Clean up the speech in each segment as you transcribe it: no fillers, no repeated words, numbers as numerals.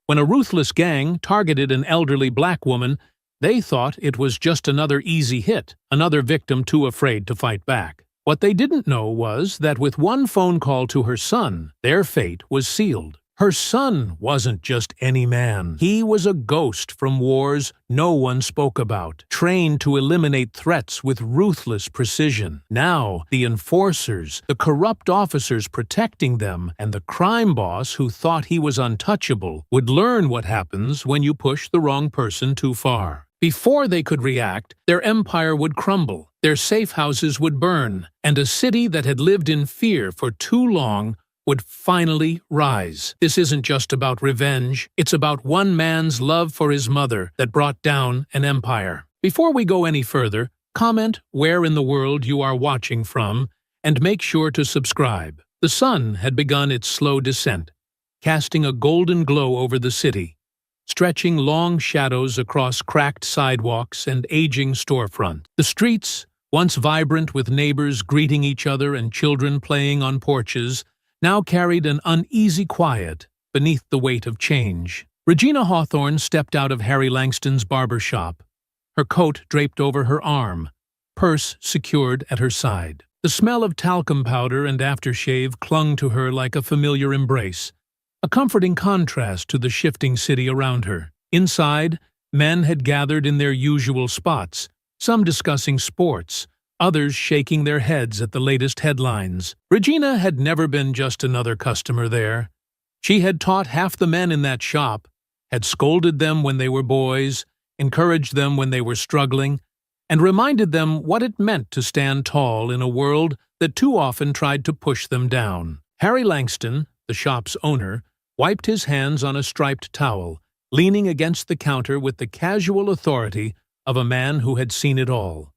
When a ruthless gang targeted an elderly black woman, they thought it was just another easy hit, another victim too afraid to fight back. What they didn't know was that with one phone call to her son, their fate was sealed. Her son wasn't just any man. He was a ghost from wars no one spoke about, trained to eliminate threats with ruthless precision. Now, the enforcers, the corrupt officers protecting them, and the crime boss who thought he was untouchable would learn what happens when you push the wrong person too far. Before they could react, their empire would crumble, their safe houses would burn, and a city that had lived in fear for too long would finally rise. This isn't just about revenge, it's about one man's love for his mother that brought down an empire. Before we go any further, comment where in the world you are watching from, and make sure to subscribe. The sun had begun its slow descent, casting a golden glow over the city, stretching long shadows across cracked sidewalks and aging storefronts. The streets, once vibrant with neighbors greeting each other and children playing on porches, now carried an uneasy quiet beneath the weight of change. Regina Hawthorne stepped out of Harry Langston's barber shop, her coat draped over her arm, purse secured at her side. The smell of talcum powder and aftershave clung to her like a familiar embrace, a comforting contrast to the shifting city around her. Inside, men had gathered in their usual spots, some discussing sports, others shaking their heads at the latest headlines. Regina had never been just another customer there. She had taught half the men in that shop, had scolded them when they were boys, encouraged them when they were struggling, and reminded them what it meant to stand tall in a world that too often tried to push them down. Harry Langston, the shop's owner, wiped his hands on a striped towel, leaning against the counter with the casual authority of a man who had seen it all.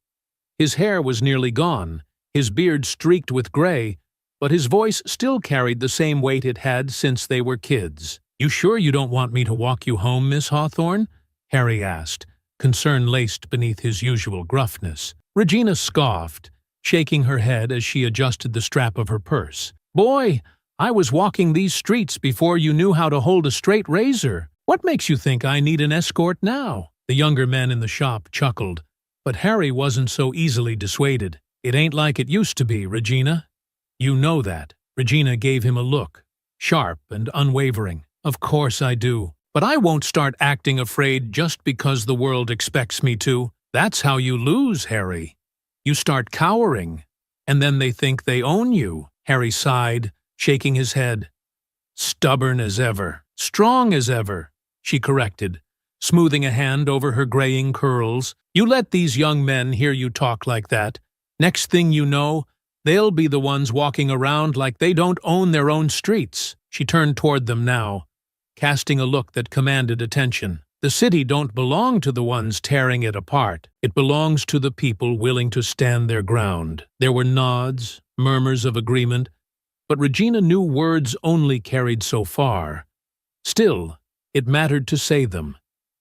His hair was nearly gone, his beard streaked with gray, but his voice still carried the same weight it had since they were kids. "You sure you don't want me to walk you home, Miss Hawthorne?" Harry asked, concern laced beneath his usual gruffness. Regina scoffed, shaking her head as she adjusted the strap of her purse. "Boy, I was walking these streets before you knew how to hold a straight razor. What makes you think I need an escort now?" The younger men in the shop chuckled, but Harry wasn't so easily dissuaded. "It ain't like it used to be, Regina. You know that." Regina gave him a look, sharp and unwavering. "Of course I do. But I won't start acting afraid just because the world expects me to. That's how you lose, Harry. You start cowering, and then they think they own you." Harry sighed, shaking his head. "Stubborn as ever. Strong as ever," she corrected, smoothing a hand over her graying curls. "You let these young men hear you talk like that. Next thing you know, they'll be the ones walking around like they don't own their own streets." She turned toward them now, casting a look that commanded attention. "The city don't belong to the ones tearing it apart. It belongs to the people willing to stand their ground." There were nods, murmurs of agreement, but Regina knew words only carried so far. Still, it mattered to say them.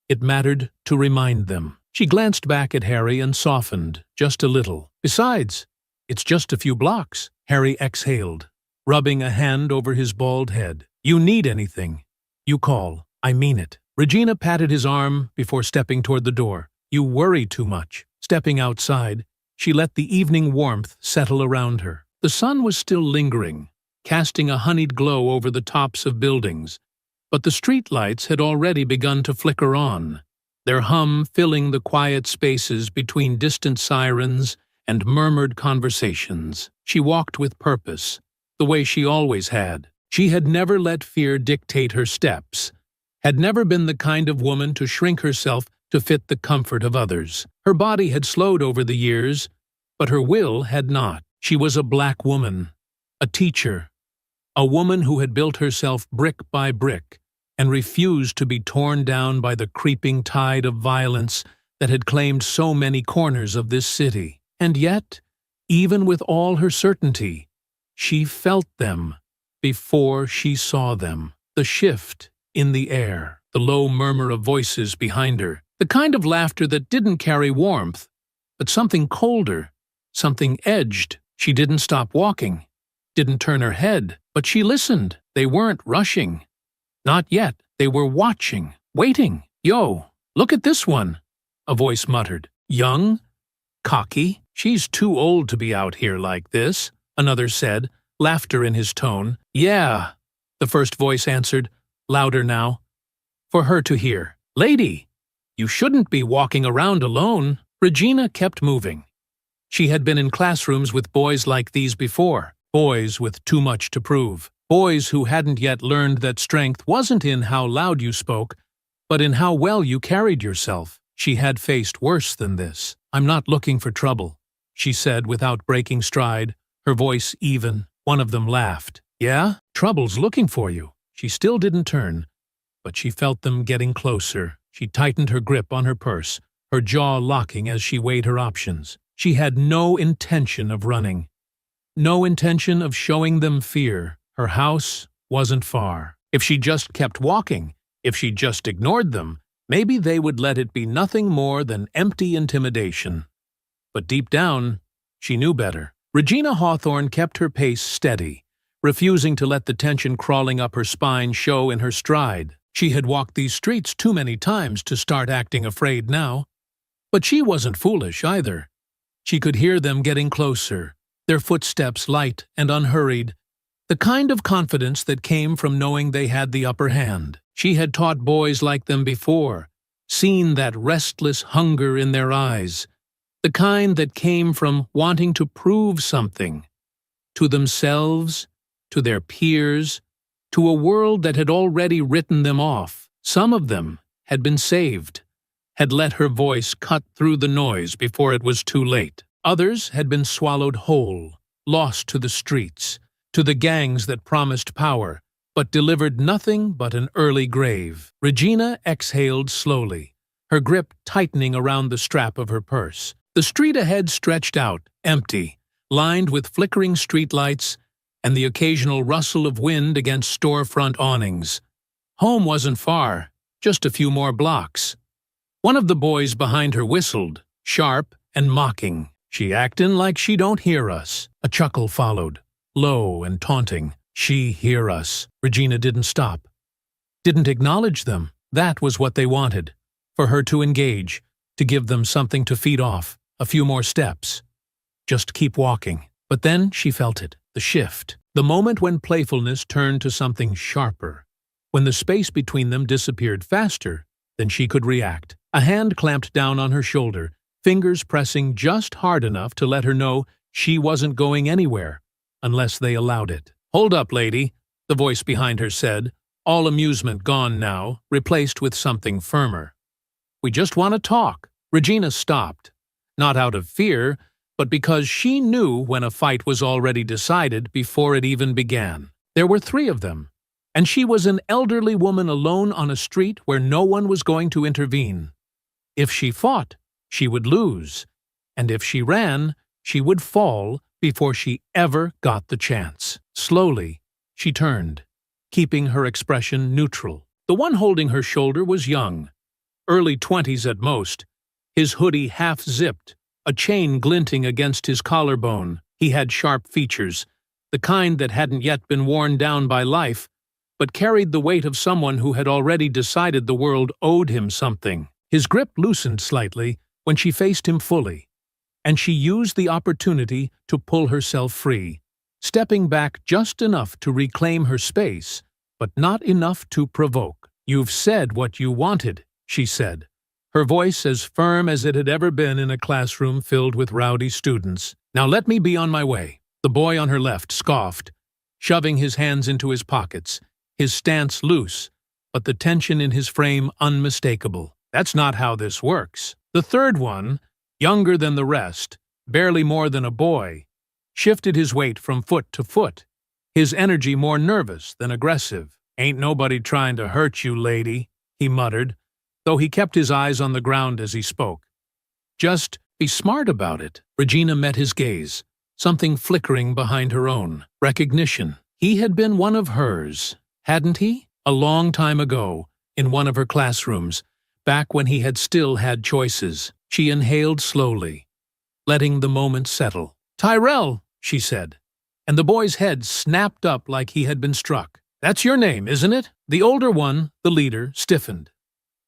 It mattered to remind them. She glanced back at Harry and softened, just a little. "Besides, it's just a few blocks." Harry exhaled, rubbing a hand over his bald head. "You need anything, you call. I mean it." Regina patted his arm before stepping toward the door. "You worry too much." Stepping outside, she let the evening warmth settle around her. The sun was still lingering, casting a honeyed glow over the tops of buildings, but the streetlights had already begun to flicker on, their hum filling the quiet spaces between distant sirens and murmured conversations. She walked with purpose, the way she always had. She had never let fear dictate her steps, had never been the kind of woman to shrink herself to fit the comfort of others. Her body had slowed over the years, but her will had not. She was a black woman, a teacher, a woman who had built herself brick by brick and refused to be torn down by the creeping tide of violence that had claimed so many corners of this city. And yet, even with all her certainty, she felt them before she saw them. The shift in the air, the low murmur of voices behind her, the kind of laughter that didn't carry warmth, but something colder, something edged. She didn't stop walking, didn't turn her head, but she listened. They weren't rushing. Not yet. They were watching, waiting. "Yo, look at this one," a voice muttered. "Young? Cocky? She's too old to be out here like this," another said, laughter in his tone. "Yeah," the first voice answered, louder now, for her to hear. "Lady, you shouldn't be walking around alone." Regina kept moving. She had been in classrooms with boys like these before, boys with too much to prove, boys who hadn't yet learned that strength wasn't in how loud you spoke, but in how well you carried yourself. She had faced worse than this. "I'm not looking for trouble," she said without breaking stride, her voice even. One of them laughed. "Yeah? Trouble's looking for you." She still didn't turn, but she felt them getting closer. She tightened her grip on her purse, her jaw locking as she weighed her options. She had no intention of running, no intention of showing them fear. Her house wasn't far. If she just kept walking, if she just ignored them, maybe they would let it be nothing more than empty intimidation. But deep down, she knew better. Regina Hawthorne kept her pace steady, refusing to let the tension crawling up her spine show in her stride. She had walked these streets too many times to start acting afraid now. But she wasn't foolish either. She could hear them getting closer, their footsteps light and unhurried, the kind of confidence that came from knowing they had the upper hand. She had taught boys like them before, seen that restless hunger in their eyes, the kind that came from wanting to prove something, to themselves, to their peers, to a world that had already written them off. Some of them had been saved, had let her voice cut through the noise before it was too late. Others had been swallowed whole, lost to the streets, to the gangs that promised power, but delivered nothing but an early grave. Regina exhaled slowly, her grip tightening around the strap of her purse. The street ahead stretched out, empty, lined with flickering streetlights and the occasional rustle of wind against storefront awnings. Home wasn't far, just a few more blocks. One of the boys behind her whistled, sharp and mocking. "She actin' like she don't hear us." A chuckle followed, low and taunting. "She hear us." Regina didn't stop, didn't acknowledge them. That was what they wanted, for her to engage, to give them something to feed off, a few more steps. Just keep walking. But then she felt it, the shift, the moment when playfulness turned to something sharper, when the space between them disappeared faster than she could react. A hand clamped down on her shoulder, fingers pressing just hard enough to let her know she wasn't going anywhere, unless they allowed it. "Hold up, lady," the voice behind her said, all amusement gone now, replaced with something firmer. "We just want to talk." Regina stopped, not out of fear, but because she knew when a fight was already decided before it even began. There were 3 of them, and she was an elderly woman alone on a street where no one was going to intervene. If she fought, she would lose, and if she ran, she would fall before she ever got the chance. Slowly, she turned, keeping her expression neutral. The one holding her shoulder was young, early 20s at most, his hoodie half-zipped, a chain glinting against his collarbone. He had sharp features, the kind that hadn't yet been worn down by life, but carried the weight of someone who had already decided the world owed him something. His grip loosened slightly when she faced him fully, and she used the opportunity to pull herself free, stepping back just enough to reclaim her space, but not enough to provoke. "You've said what you wanted," she said, her voice as firm as it had ever been in a classroom filled with rowdy students. "Now let me be on my way." The boy on her left scoffed, shoving his hands into his pockets, his stance loose, but the tension in his frame unmistakable. "That's not how this works." The third one, younger than the rest, barely more than a boy, shifted his weight from foot to foot, his energy more nervous than aggressive. "Ain't nobody trying to hurt you, lady," he muttered, though he kept his eyes on the ground as he spoke. "Just be smart about it." Regina met his gaze, something flickering behind her own. Recognition. He had been one of hers, hadn't he? A long time ago, in one of her classrooms, back when he had still had choices. She inhaled slowly, letting the moment settle. "Tyrell," she said, and the boy's head snapped up like he had been struck. "That's your name, isn't it?" The older one, the leader, stiffened.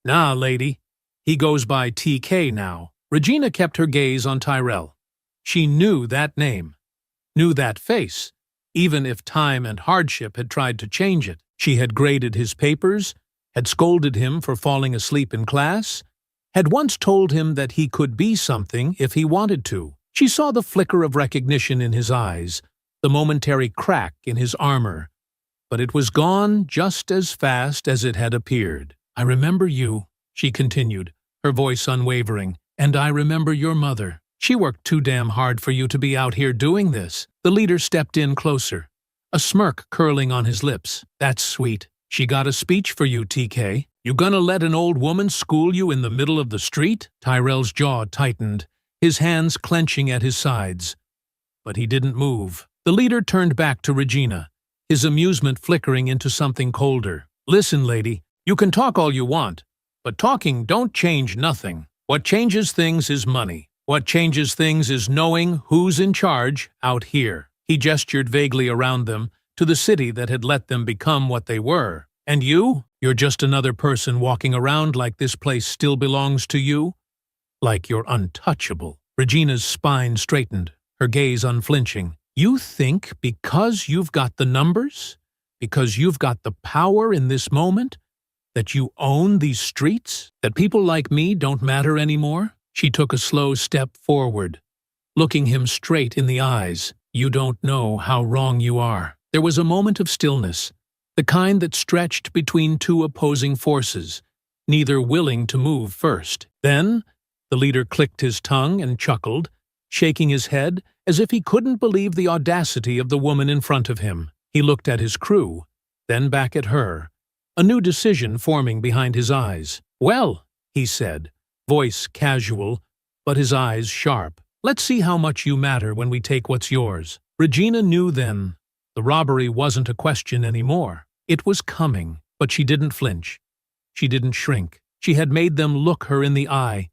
Nah, lady. He goes by TK now. Regina kept her gaze on Tyrell. She knew that name, knew that face, even if time and hardship had tried to change it. She had graded his papers, had scolded him for falling asleep in class, had once told him that he could be something if he wanted to. She saw the flicker of recognition in his eyes, the momentary crack in his armor, but it was gone just as fast as it had appeared. I remember you, she continued, her voice unwavering, and I remember your mother. She worked too damn hard for you to be out here doing this. The leader stepped in closer, a smirk curling on his lips. That's sweet. She got a speech for you, TK. You gonna let an old woman school you in the middle of the street? Tyrell's jaw tightened, his hands clenching at his sides. But he didn't move. The leader turned back to Regina, his amusement flickering into something colder. Listen, lady, you can talk all you want, but talking don't change nothing. What changes things is money. What changes things is knowing who's in charge out here. He gestured vaguely around them, to the city that had let them become what they were. And you're just another person walking around like this place still belongs to you? Like you're untouchable. Regina's spine straightened, her gaze unflinching. You think because you've got the numbers, because you've got the power in this moment, that you own these streets, that people like me don't matter anymore? She took a slow step forward, looking him straight in the eyes. You don't know how wrong you are. There was a moment of stillness, the kind that stretched between two opposing forces, neither willing to move first. Then, the leader clicked his tongue and chuckled, shaking his head as if he couldn't believe the audacity of the woman in front of him. He looked at his crew, then back at her, a new decision forming behind his eyes. Well, he said, voice casual, but his eyes sharp. Let's see how much you matter when we take what's yours. Regina knew then. The robbery wasn't a question anymore. It was coming, but she didn't flinch. She didn't shrink. She had made them look her in the eye,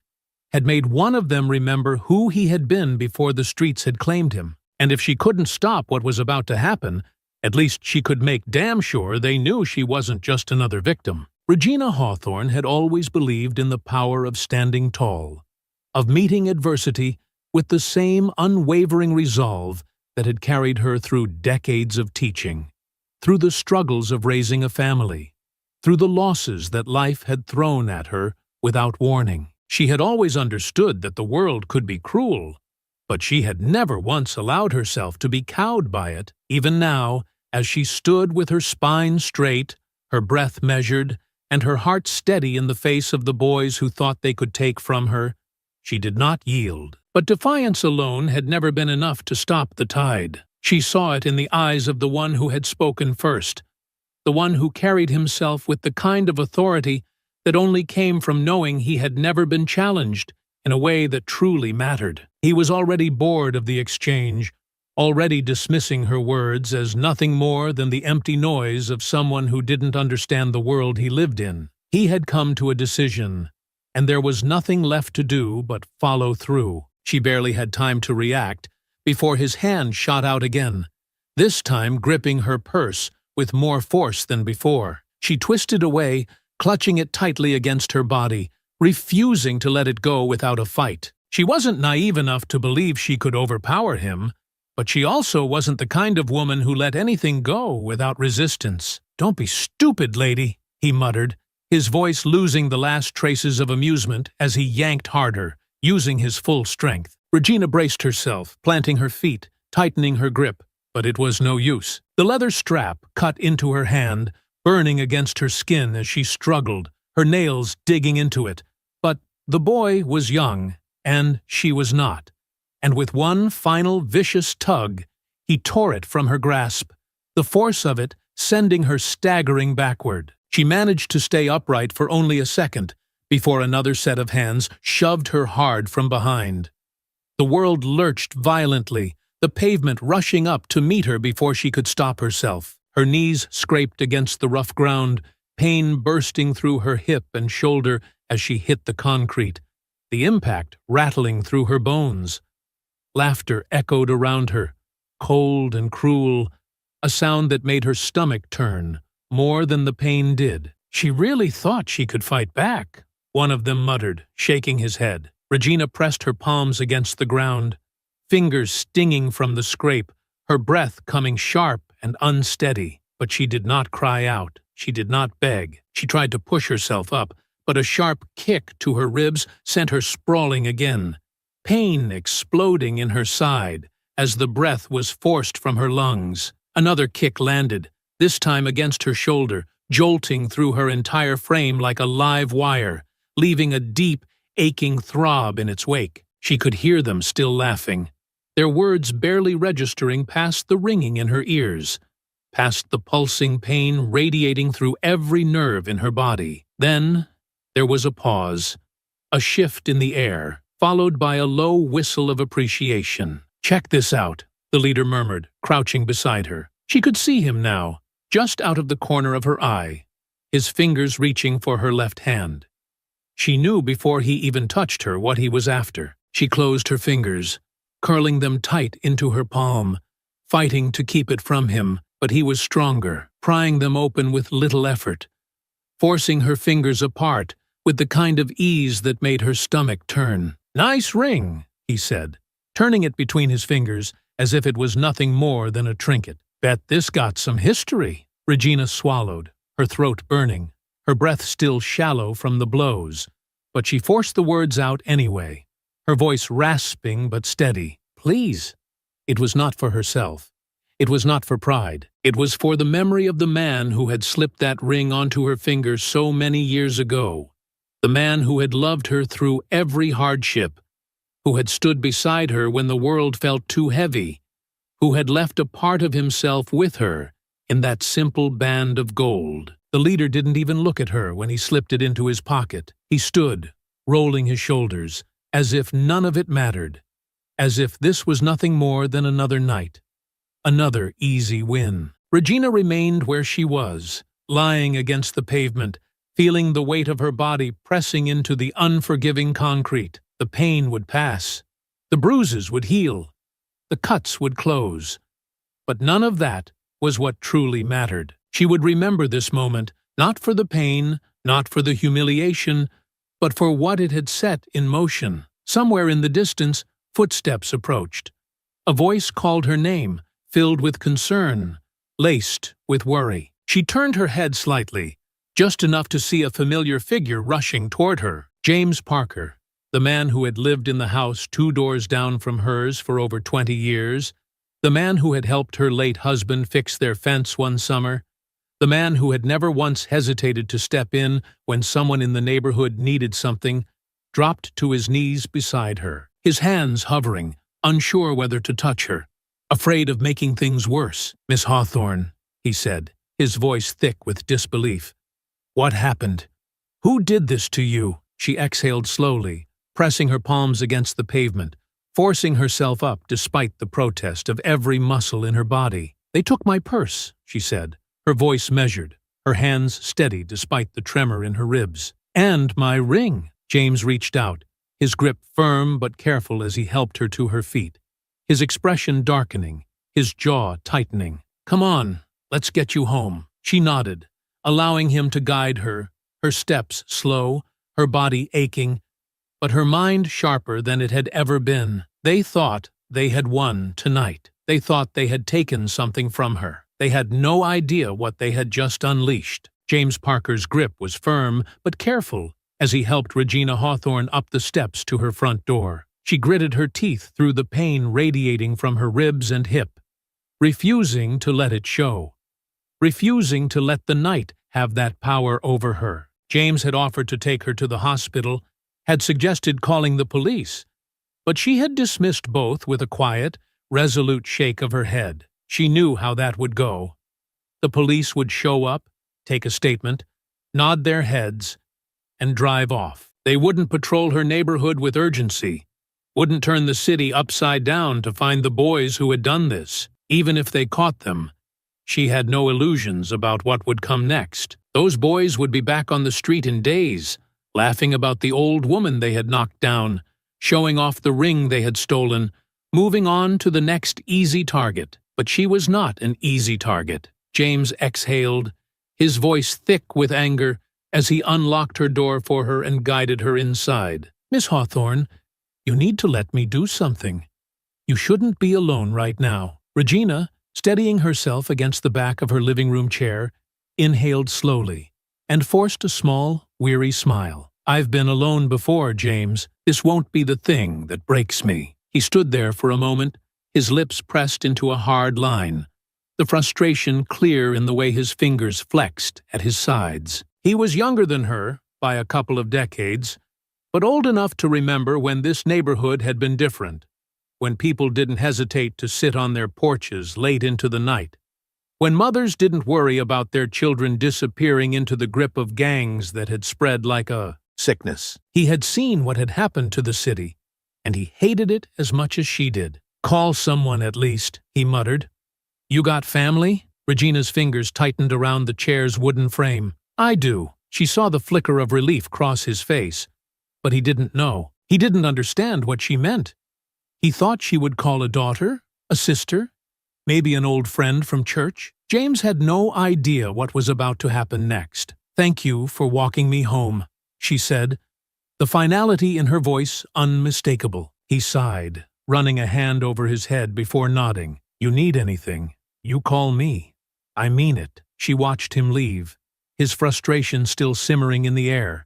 had made one of them remember who he had been before the streets had claimed him. And if she couldn't stop what was about to happen, at least she could make damn sure they knew she wasn't just another victim. Regina Hawthorne had always believed in the power of standing tall, of meeting adversity with the same unwavering resolve that had carried her through decades of teaching, through the struggles of raising a family, through the losses that life had thrown at her without warning. She had always understood that the world could be cruel, but she had never once allowed herself to be cowed by it. Even now, as she stood with her spine straight, her breath measured, and her heart steady in the face of the boys who thought they could take from her, she did not yield. But defiance alone had never been enough to stop the tide. She saw it in the eyes of the one who had spoken first, the one who carried himself with the kind of authority that only came from knowing he had never been challenged in a way that truly mattered. He was already bored of the exchange, already dismissing her words as nothing more than the empty noise of someone who didn't understand the world he lived in. He had come to a decision, and there was nothing left to do but follow through. She barely had time to react before his hand shot out again, this time gripping her purse with more force than before. She twisted away, clutching it tightly against her body, refusing to let it go without a fight. She wasn't naive enough to believe she could overpower him, but she also wasn't the kind of woman who let anything go without resistance. Don't be stupid, lady, he muttered, his voice losing the last traces of amusement as he yanked harder, using his full strength. Regina braced herself, planting her feet, tightening her grip, but it was no use. The leather strap cut into her hand, burning against her skin as she struggled, her nails digging into it. But the boy was young, and she was not. And with one final vicious tug, he tore it from her grasp, the force of it sending her staggering backward. She managed to stay upright for only a second, before another set of hands shoved her hard from behind. The world lurched violently, the pavement rushing up to meet her before she could stop herself. Her knees scraped against the rough ground, pain bursting through her hip and shoulder as she hit the concrete, the impact rattling through her bones. Laughter echoed around her, cold and cruel, a sound that made her stomach turn, more than the pain did. She really thought she could fight back, one of them muttered, shaking his head. Regina pressed her palms against the ground, fingers stinging from the scrape, her breath coming sharp and unsteady. But she did not cry out. She did not beg. She tried to push herself up, but a sharp kick to her ribs sent her sprawling again, pain exploding in her side as the breath was forced from her lungs. Another kick landed, this time against her shoulder, jolting through her entire frame like a live wire, leaving a deep, aching throb in its wake. She could hear them still laughing, their words barely registering past the ringing in her ears, past the pulsing pain radiating through every nerve in her body. Then there was a pause, a shift in the air, followed by a low whistle of appreciation. "Check this out," the leader murmured, crouching beside her. She could see him now, just out of the corner of her eye, his fingers reaching for her left hand. She knew before he even touched her what he was after. She closed her fingers, curling them tight into her palm, fighting to keep it from him, but he was stronger, prying them open with little effort, forcing her fingers apart with the kind of ease that made her stomach turn. "Nice ring," he said, turning it between his fingers as if it was nothing more than a trinket. "Bet this got some history." Regina swallowed, her throat burning, her breath still shallow from the blows, but she forced the words out anyway, her voice rasping but steady. "Please." It was not for herself. It was not for pride. It was for the memory of the man who had slipped that ring onto her finger so many years ago, the man who had loved her through every hardship, who had stood beside her when the world felt too heavy, who had left a part of himself with her in that simple band of gold. The leader didn't even look at her when he slipped it into his pocket. He stood, rolling his shoulders, as if none of it mattered, as if this was nothing more than another night, another easy win. Regina remained where she was, lying against the pavement, feeling the weight of her body pressing into the unforgiving concrete. The pain would pass. The bruises would heal. The cuts would close. But none of that was what truly mattered. She would remember this moment, not for the pain, not for the humiliation, but for what it had set in motion. Somewhere in the distance, footsteps approached. A voice called her name, filled with concern, laced with worry. She turned her head slightly, just enough to see a familiar figure rushing toward her. James Parker, the man who had lived in the house 2 doors down from hers for over 20 years, the man who had helped her late husband fix their fence one summer, the man who had never once hesitated to step in when someone in the neighborhood needed something, dropped to his knees beside her, his hands hovering, unsure whether to touch her, afraid of making things worse. "Miss Hawthorne," he said, his voice thick with disbelief. "What happened? Who did this to you?" She exhaled slowly, pressing her palms against the pavement, forcing herself up despite the protest of every muscle in her body. "They took my purse," she said, her voice measured, her hands steady despite the tremor in her ribs. "And my ring." James reached out, his grip firm but careful as he helped her to her feet, his expression darkening, his jaw tightening. "Come on, let's get you home." She nodded, allowing him to guide her, her steps slow, her body aching, but her mind sharper than it had ever been. They thought they had won tonight. They thought they had taken something from her. They had no idea what they had just unleashed. James Parker's grip was firm but careful as he helped Regina Hawthorne up the steps to her front door. She gritted her teeth through the pain radiating from her ribs and hip, refusing to let it show, refusing to let the night have that power over her. James had offered to take her to the hospital, had suggested calling the police, but she had dismissed both with a quiet, resolute shake of her head. She knew how that would go. The police would show up, take a statement, nod their heads, and drive off. They wouldn't patrol her neighborhood with urgency, wouldn't turn the city upside down to find the boys who had done this. Even if they caught them, she had no illusions about what would come next. Those boys would be back on the street in days, laughing about the old woman they had knocked down, showing off the ring they had stolen, moving on to the next easy target. But she was not an easy target. James exhaled, his voice thick with anger, as he unlocked her door for her and guided her inside. "Miss Hawthorne, you need to let me do something. You shouldn't be alone right now." Regina, steadying herself against the back of her living room chair, inhaled slowly and forced a small, weary smile. "I've been alone before, James. This won't be the thing that breaks me." He stood there for a moment, his lips pressed into a hard line, the frustration clear in the way his fingers flexed at his sides. He was younger than her, by a couple of decades, but old enough to remember when this neighborhood had been different, when people didn't hesitate to sit on their porches late into the night, when mothers didn't worry about their children disappearing into the grip of gangs that had spread like a sickness. He had seen what had happened to the city, and he hated it as much as she did. "Call someone at least," he muttered. "You got family?" Regina's fingers tightened around the chair's wooden frame. "I do." She saw the flicker of relief cross his face, but he didn't know. He didn't understand what she meant. He thought she would call a daughter, a sister, maybe an old friend from church. James had no idea what was about to happen next. "Thank you for walking me home," she said, the finality in her voice unmistakable. He sighed, running a hand over his head before nodding. "You need anything, you call me. I mean it." She watched him leave, his frustration still simmering in the air,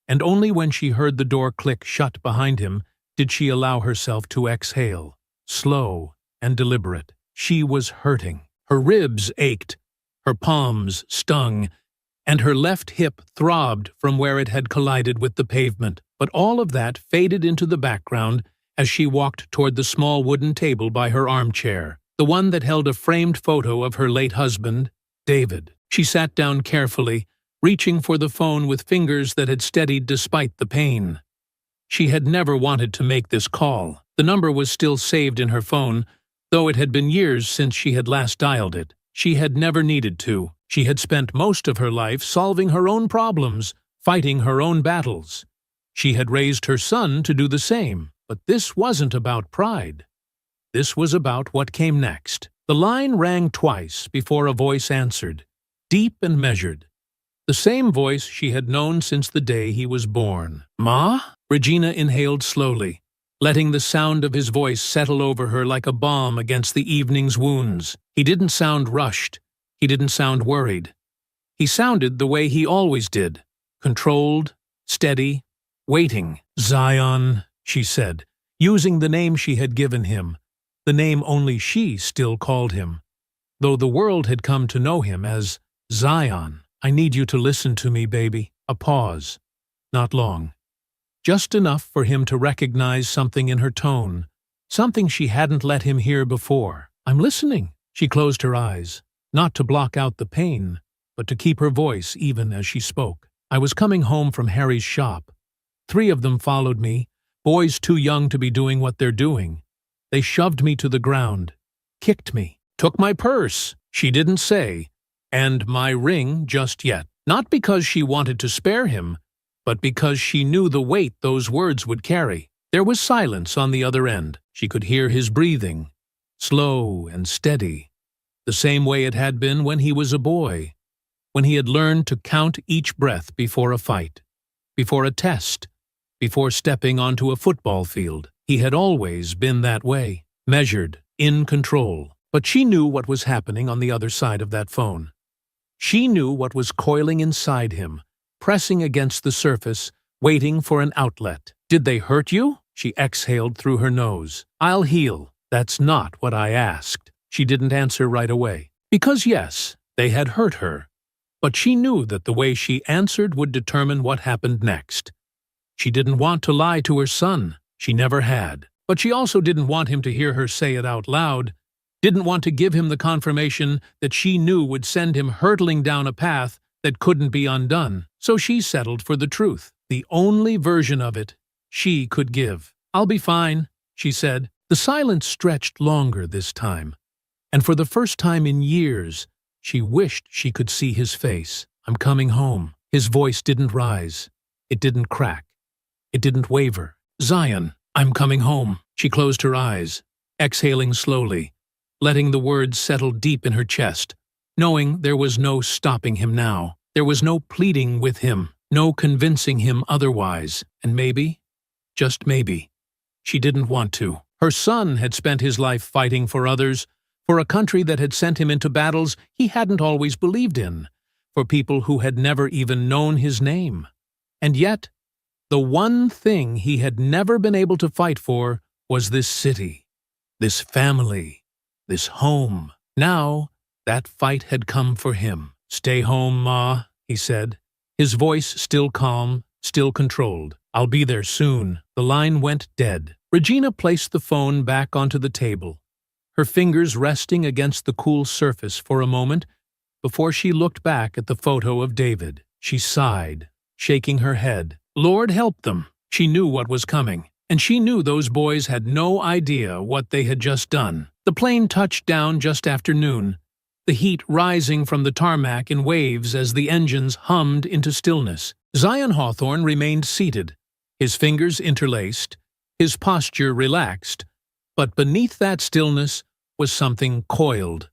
and only when she heard the door click shut behind him did she allow herself to exhale, slow and deliberate. She was hurting. Her ribs ached, her palms stung, and her left hip throbbed from where it had collided with the pavement. But all of that faded into the background as she walked toward the small wooden table by her armchair, the one that held a framed photo of her late husband, David. She sat down carefully, reaching for the phone with fingers that had steadied despite the pain. She had never wanted to make this call. The number was still saved in her phone, though it had been years since she had last dialed it. She had never needed to. She had spent most of her life solving her own problems, fighting her own battles. She had raised her son to do the same, but this wasn't about pride. This was about what came next. The line rang twice before a voice answered, deep and measured. The same voice she had known since the day he was born. "Ma?" Regina inhaled slowly, letting the sound of his voice settle over her like a balm against the evening's wounds. He didn't sound rushed. He didn't sound worried. He sounded the way he always did, controlled, steady, waiting. "Zion," she said, using the name she had given him, the name only she still called him, though the world had come to know him as Zion. "I need you to listen to me, baby." A pause. Not long. Just enough for him to recognize something in her tone, something she hadn't let him hear before. "I'm listening." She closed her eyes, not to block out the pain, but to keep her voice even as she spoke. "I was coming home from Harry's shop. 3 of them followed me, boys too young to be doing what they're doing. They shoved me to the ground, kicked me, took my purse," she didn't say, "and my ring just yet." Not because she wanted to spare him, but because she knew the weight those words would carry. There was silence on the other end. She could hear his breathing, slow and steady, the same way it had been when he was a boy, when he had learned to count each breath before a fight, before a test, before stepping onto a football field. He had always been that way, measured, in control. But she knew what was happening on the other side of that phone. She knew what was coiling inside him, pressing against the surface, waiting for an outlet. "Did they hurt you?" She exhaled through her nose. "I'll heal." "That's not what I asked." She didn't answer right away. Because yes, they had hurt her. But she knew that the way she answered would determine what happened next. She didn't want to lie to her son. She never had. But she also didn't want him to hear her say it out loud, didn't want to give him the confirmation that she knew would send him hurtling down a path that couldn't be undone. So she settled for the truth, the only version of it she could give. "I'll be fine," she said. The silence stretched longer this time, and for the first time in years, she wished she could see his face. "I'm coming home." His voice didn't rise. It didn't crack. It didn't waver. "Zion, I'm coming home." She closed her eyes, exhaling slowly, letting the words settle deep in her chest. knowing there was no stopping him now. There was no pleading with him, no convincing him otherwise, and maybe, just maybe, she didn't want to. Her son had spent his life fighting for others, for a country that had sent him into battles he hadn't always believed in, for people who had never even known his name. And yet, the one thing he had never been able to fight for was this city, this family, this home. Now, that fight had come for him. "Stay home, Ma," he said, his voice still calm, still controlled. "I'll be there soon." The line went dead. Regina placed the phone back onto the table, her fingers resting against the cool surface for a moment before she looked back at the photo of David. She sighed, shaking her head. Lord help them. She knew what was coming, and she knew those boys had no idea what they had just done. The plane touched down just after noon, the heat rising from the tarmac in waves as the engines hummed into stillness. Zion Hawthorne remained seated, his fingers interlaced, his posture relaxed, but beneath that stillness was something coiled,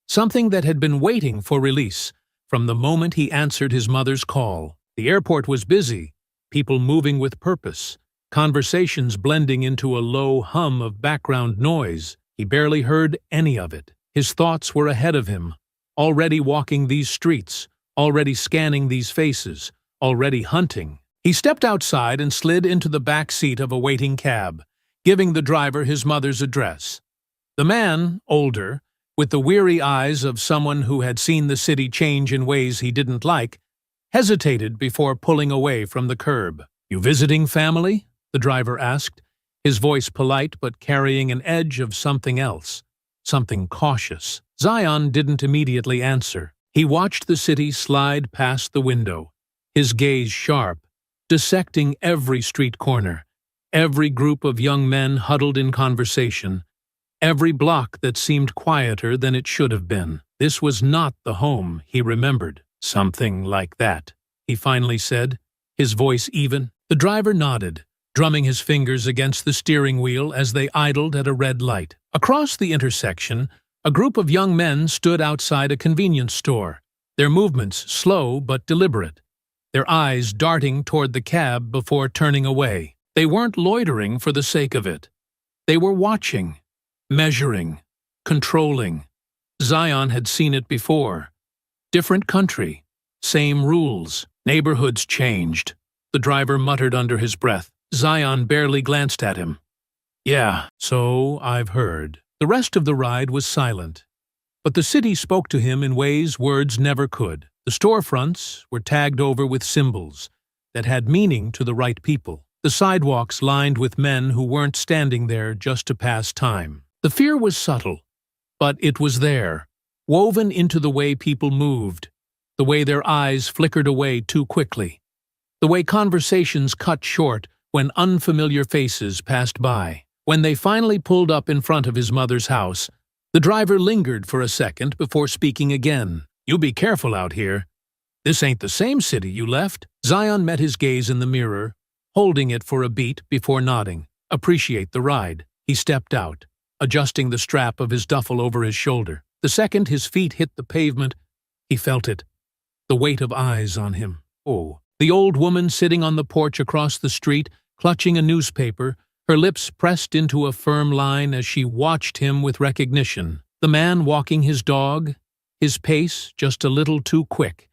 something that had been waiting for release from the moment he answered his mother's call. The airport was busy, people moving with purpose, conversations blending into a low hum of background noise. He barely heard any of it. His thoughts were ahead of him, already walking these streets, already scanning these faces, already hunting. He stepped outside and slid into the back seat of a waiting cab, giving the driver his mother's address. The man, older, with the weary eyes of someone who had seen the city change in ways he didn't like, hesitated before pulling away from the curb. "You visiting family?" the driver asked, his voice polite but carrying an edge of something else, something cautious. Zion didn't immediately answer. He watched the city slide past the window, his gaze sharp, dissecting every street corner, every group of young men huddled in conversation, every block that seemed quieter than it should have been. This was not the home he remembered. "Something like that," he finally said, his voice even. The driver nodded, drumming his fingers against the steering wheel as they idled at a red light. Across the intersection, a group of young men stood outside a convenience store, their movements slow but deliberate, their eyes darting toward the cab before turning away. They weren't loitering for the sake of it. They were watching, measuring, controlling. Zion had seen it before. Different country, same rules. Neighborhoods changed. The driver muttered under his breath. Zion barely glanced at him. "Yeah, so I've heard." The rest of the ride was silent, but the city spoke to him in ways words never could. The storefronts were tagged over with symbols that had meaning to the right people. The sidewalks lined with men who weren't standing there just to pass time. The fear was subtle, but it was there, woven into the way people moved, the way their eyes flickered away too quickly, the way conversations cut short when unfamiliar faces passed by. When they finally pulled up in front of his mother's house, the driver lingered for a second before speaking again. "You be careful out here. This ain't the same city you left." Zion met his gaze in the mirror, holding it for a beat before nodding. "Appreciate the ride." He stepped out, adjusting the strap of his duffel over his shoulder. The second his feet hit the pavement, he felt it, the weight of eyes on him. Oh. The old woman sitting on the porch across the street, clutching a newspaper, her lips pressed into a firm line as she watched him with recognition. The man walking his dog, his pace just a little too quick,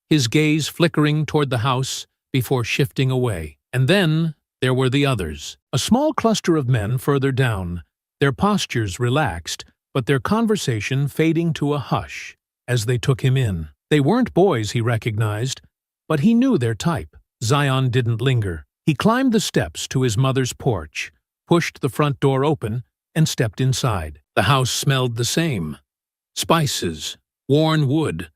his gaze flickering toward the house before shifting away. And then there were the others, a small cluster of men further down, their postures relaxed, but their conversation fading to a hush as they took him in. They weren't boys he recognized, but he knew their type. Zion didn't linger. He climbed the steps to his mother's porch, pushed the front door open, and stepped inside. The house smelled the same. Spices, worn wood,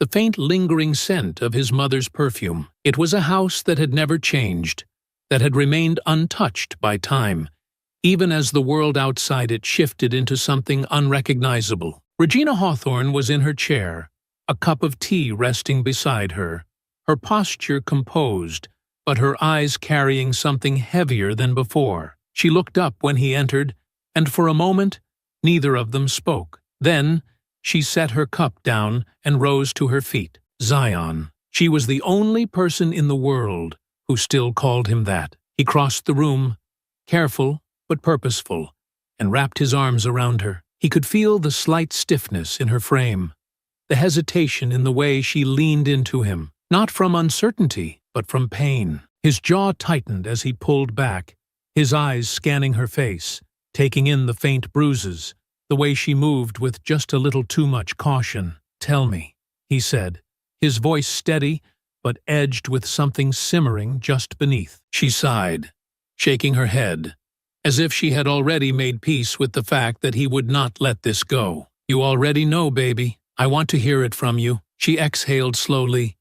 the faint lingering scent of his mother's perfume. It was a house that had never changed, that had remained untouched by time, even as the world outside it shifted into something unrecognizable. Regina Hawthorne was in her chair, a cup of tea resting beside her, her posture composed, but her eyes carrying something heavier than before. She looked up when he entered, and for a moment, neither of them spoke. Then, She set her cup down and rose to her feet. Zion. She was the only person in the world who still called him that. He crossed the room, careful but purposeful, and wrapped his arms around her. He could feel the slight stiffness in her frame, the hesitation in the way she leaned into him, not from uncertainty, but from pain. His jaw tightened as he pulled back, his eyes scanning her face, taking in the faint bruises, the way she moved with just a little too much caution. "Tell me," he said, his voice steady but edged with something simmering just beneath. She sighed, shaking her head, as if she had already made peace with the fact that he would not let this go. "You already know, baby. I want to hear it from you." She exhaled slowly,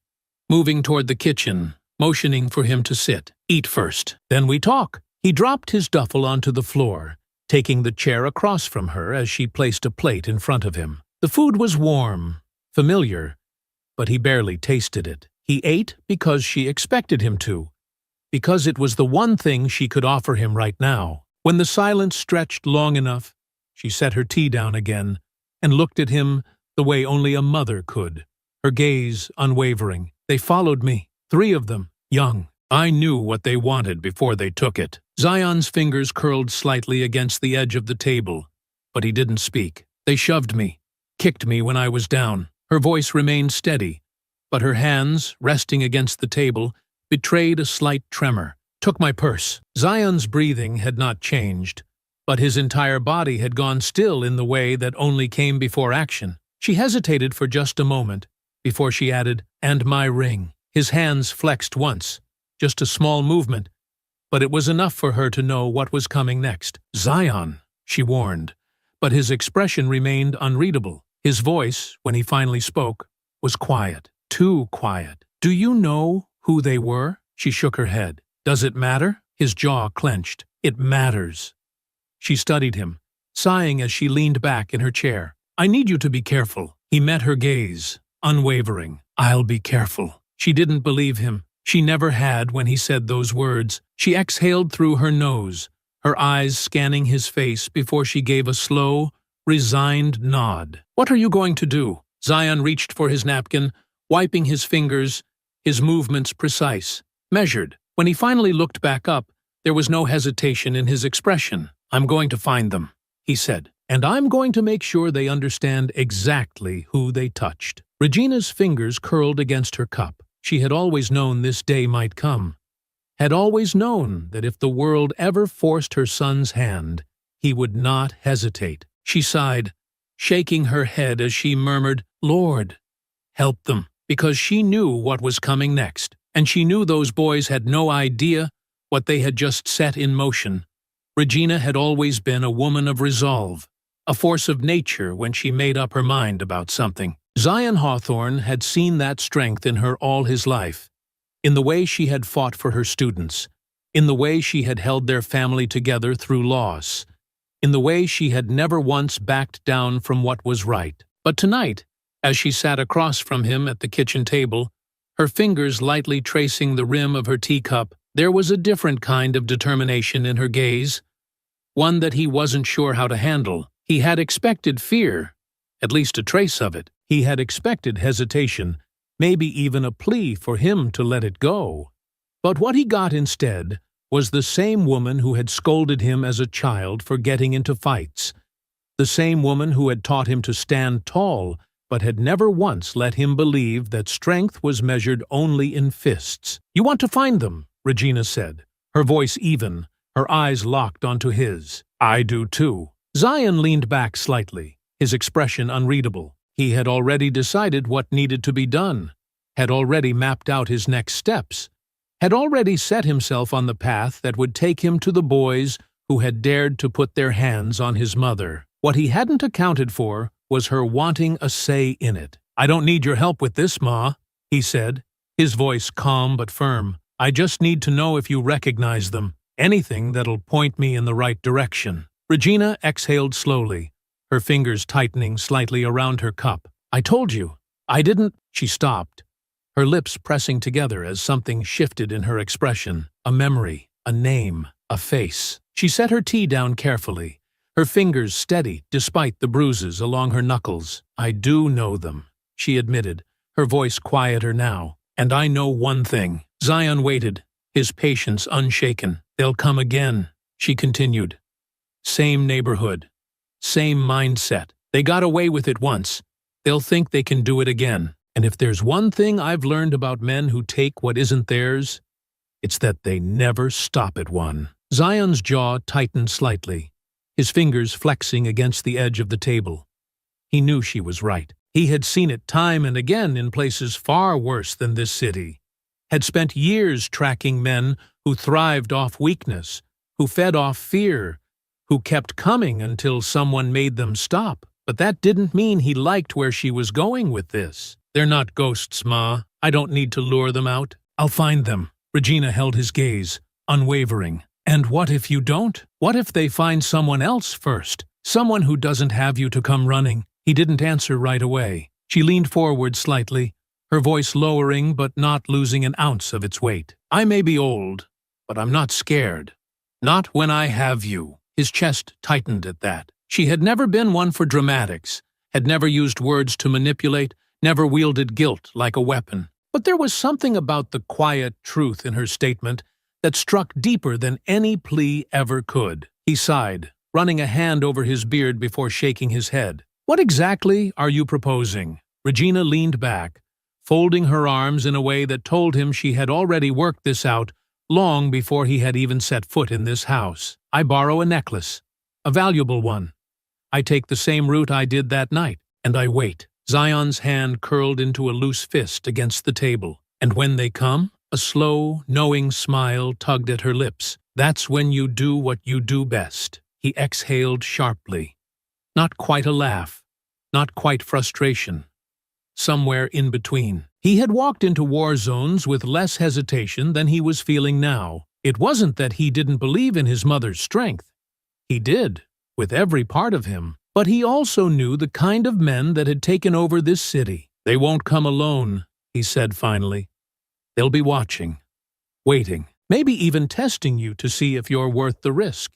moving toward the kitchen, motioning for him to sit. "Eat first, then we talk." He dropped his duffel onto the floor, taking the chair across from her as she placed a plate in front of him. The food was warm, familiar, but he barely tasted it. He ate because she expected him to, because it was the one thing she could offer him right now. When the silence stretched long enough, she set her tea down again and looked at him the way only a mother could, her gaze unwavering. "They followed me, 3 of them, young. I knew what they wanted before they took it." Zion's fingers curled slightly against the edge of the table, but he didn't speak. "They shoved me, kicked me when I was down." Her voice remained steady, but her hands, resting against the table, betrayed a slight tremor. "Took my purse." Zion's breathing had not changed, but his entire body had gone still in the way that only came before action. She hesitated for just a moment, before she added, "And my ring." His hands flexed once, just a small movement, but it was enough for her to know what was coming next. "Zion," she warned, but his expression remained unreadable. His voice, when he finally spoke, was quiet, too quiet. "Do you know who they were?" She shook her head. "Does it matter?" His jaw clenched. "It matters." She studied him, sighing as she leaned back in her chair. "I need you to be careful." He met her gaze, unwavering. "I'll be careful." She didn't believe him. She never had when he said those words. She exhaled through her nose, her eyes scanning his face before she gave a slow, resigned nod. "What are you going to do?" Zion reached for his napkin, wiping his fingers, his movements precise, measured. When he finally looked back up, there was no hesitation in his expression. "I'm going to find them," he said, "and I'm going to make sure they understand exactly who they touched." Regina's fingers curled against her cup. She had always known this day might come, had always known that if the world ever forced her son's hand, he would not hesitate. She sighed, shaking her head as she murmured, "Lord, help them," because she knew what was coming next, and she knew those boys had no idea what they had just set in motion. Regina had always been a woman of resolve, a force of nature when she made up her mind about something. Zion Hawthorne had seen that strength in her all his life, in the way she had fought for her students, in the way she had held their family together through loss, in the way she had never once backed down from what was right. But tonight, as she sat across from him at the kitchen table, her fingers lightly tracing the rim of her teacup, there was a different kind of determination in her gaze, one that he wasn't sure how to handle. He had expected fear, at least a trace of it. He had expected hesitation, maybe even a plea for him to let it go. But what he got instead was the same woman who had scolded him as a child for getting into fights, the same woman who had taught him to stand tall but had never once let him believe that strength was measured only in fists. "You want to find them," Regina said, her voice even, her eyes locked onto his. "I do too." Zion leaned back slightly, his expression unreadable. He had already decided what needed to be done, had already mapped out his next steps, had already set himself on the path that would take him to the boys who had dared to put their hands on his mother. What he hadn't accounted for was her wanting a say in it. "I don't need your help with this, Ma," he said, his voice calm but firm. "I just need to know if you recognize them, anything that'll point me in the right direction." Regina exhaled slowly, her fingers tightening slightly around her cup. "I told you. I didn't—" She stopped, her lips pressing together as something shifted in her expression. A memory, a name, a face. She set her tea down carefully, her fingers steady despite the bruises along her knuckles. "I do know them," she admitted, her voice quieter now. "And I know one thing." Zion waited, his patience unshaken. "They'll come again," she continued. "Same neighborhood. Same mindset. They got away with it once. They'll think they can do it again. And if there's one thing I've learned about men who take what isn't theirs, it's that they never stop at one." Zion's jaw tightened slightly, his fingers flexing against the edge of the table. He knew she was right. He had seen it time and again in places far worse than this city, had spent years tracking men who thrived off weakness, who fed off fear, who kept coming until someone made them stop. But that didn't mean he liked where she was going with this. "They're not ghosts, Ma. I don't need to lure them out. I'll find them." Regina held his gaze, unwavering. "And what if you don't? What if they find someone else first? Someone who doesn't have you to come running?" He didn't answer right away. She leaned forward slightly, her voice lowering but not losing an ounce of its weight. "I may be old, but I'm not scared. Not when I have you." His chest tightened at that. She had never been one for dramatics, had never used words to manipulate, never wielded guilt like a weapon. But there was something about the quiet truth in her statement that struck deeper than any plea ever could. He sighed, running a hand over his beard before shaking his head. "What exactly are you proposing?" Regina leaned back, folding her arms in a way that told him she had already worked this out long before he had even set foot in this house. "I borrow a necklace, a valuable one. I take the same route I did that night, and I wait." Zion's hand curled into a loose fist against the table. "And when they come?" A slow, knowing smile tugged at her lips. "That's when you do what you do best." He exhaled sharply. Not quite a laugh, not quite frustration. Somewhere in between. He had walked into war zones with less hesitation than he was feeling now. It wasn't that he didn't believe in his mother's strength. He did, with every part of him. But he also knew the kind of men that had taken over this city. "They won't come alone," he said finally. "They'll be watching, waiting, maybe even testing you to see if you're worth the risk.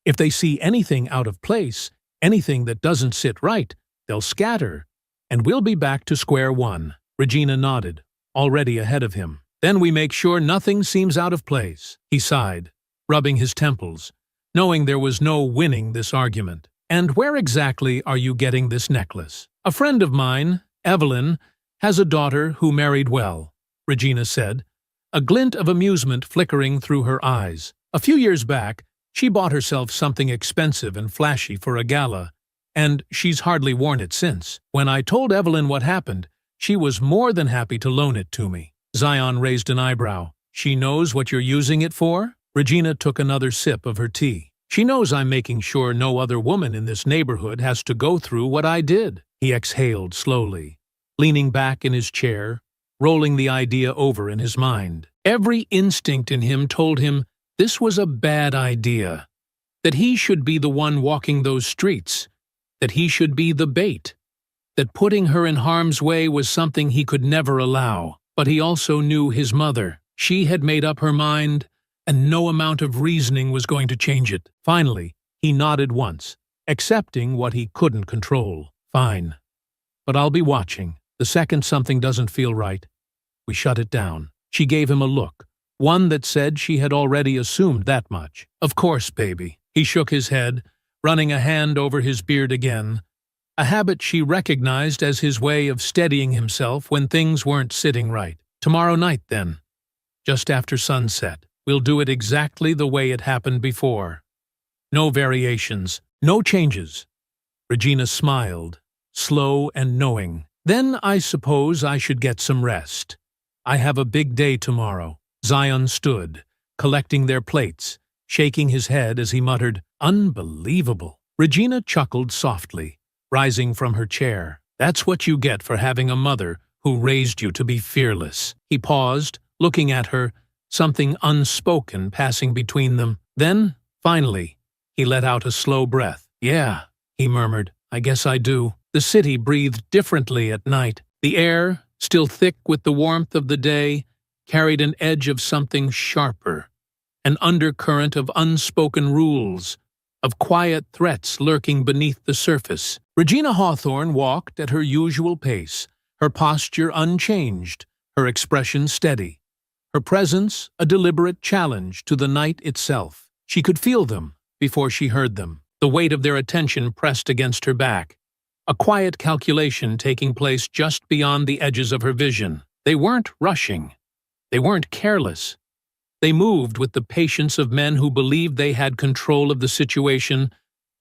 If they see anything out of place, anything that doesn't sit right, they'll scatter, and we'll be back to square one." Regina nodded, already ahead of him. "Then we make sure nothing seems out of place." He sighed, rubbing his temples, knowing there was no winning this argument. "And where exactly are you getting this necklace?" "A friend of mine, Evelyn, has a daughter who married well," Regina said, a glint of amusement flickering through her eyes. "A few years back, she bought herself something expensive and flashy for a gala, and she's hardly worn it since. When I told Evelyn what happened, she was more than happy to loan it to me." Zion raised an eyebrow. "She knows what you're using it for?" Regina took another sip of her tea. "She knows I'm making sure no other woman in this neighborhood has to go through what I did." He exhaled slowly, leaning back in his chair, rolling the idea over in his mind. Every instinct in him told him this was a bad idea, that he should be the one walking those streets, that he should be the bait, that putting her in harm's way was something he could never allow. But he also knew his mother. She had made up her mind, and no amount of reasoning was going to change it. Finally, he nodded once, accepting what he couldn't control. "Fine. But I'll be watching. The second something doesn't feel right, we shut it down." She gave him a look, one that said she had already assumed that much. "Of course, baby." He shook his head, running a hand over his beard again, a habit she recognized as his way of steadying himself when things weren't sitting right. "Tomorrow night, then. Just after sunset. We'll do it exactly the way it happened before. No variations, no changes." Regina smiled, slow and knowing. "Then I suppose I should get some rest. I have a big day tomorrow." Zion stood, collecting their plates, shaking his head as he muttered, "Unbelievable." Regina chuckled softly, rising from her chair. "That's what you get for having a mother who raised you to be fearless." He paused, looking at her, something unspoken passing between them. Then, finally, he let out a slow breath. "Yeah," he murmured, "I guess I do." The city breathed differently at night. The air, still thick with the warmth of the day, carried an edge of something sharper, an undercurrent of unspoken rules, of quiet threats lurking beneath the surface. Regina Hawthorne walked at her usual pace, her posture unchanged, her expression steady. Her presence a deliberate challenge to the night itself. She could feel them before she heard them, the weight of their attention pressed against her back, a quiet calculation taking place just beyond the edges of her vision. They weren't rushing. They weren't careless. They moved with the patience of men who believed they had control of the situation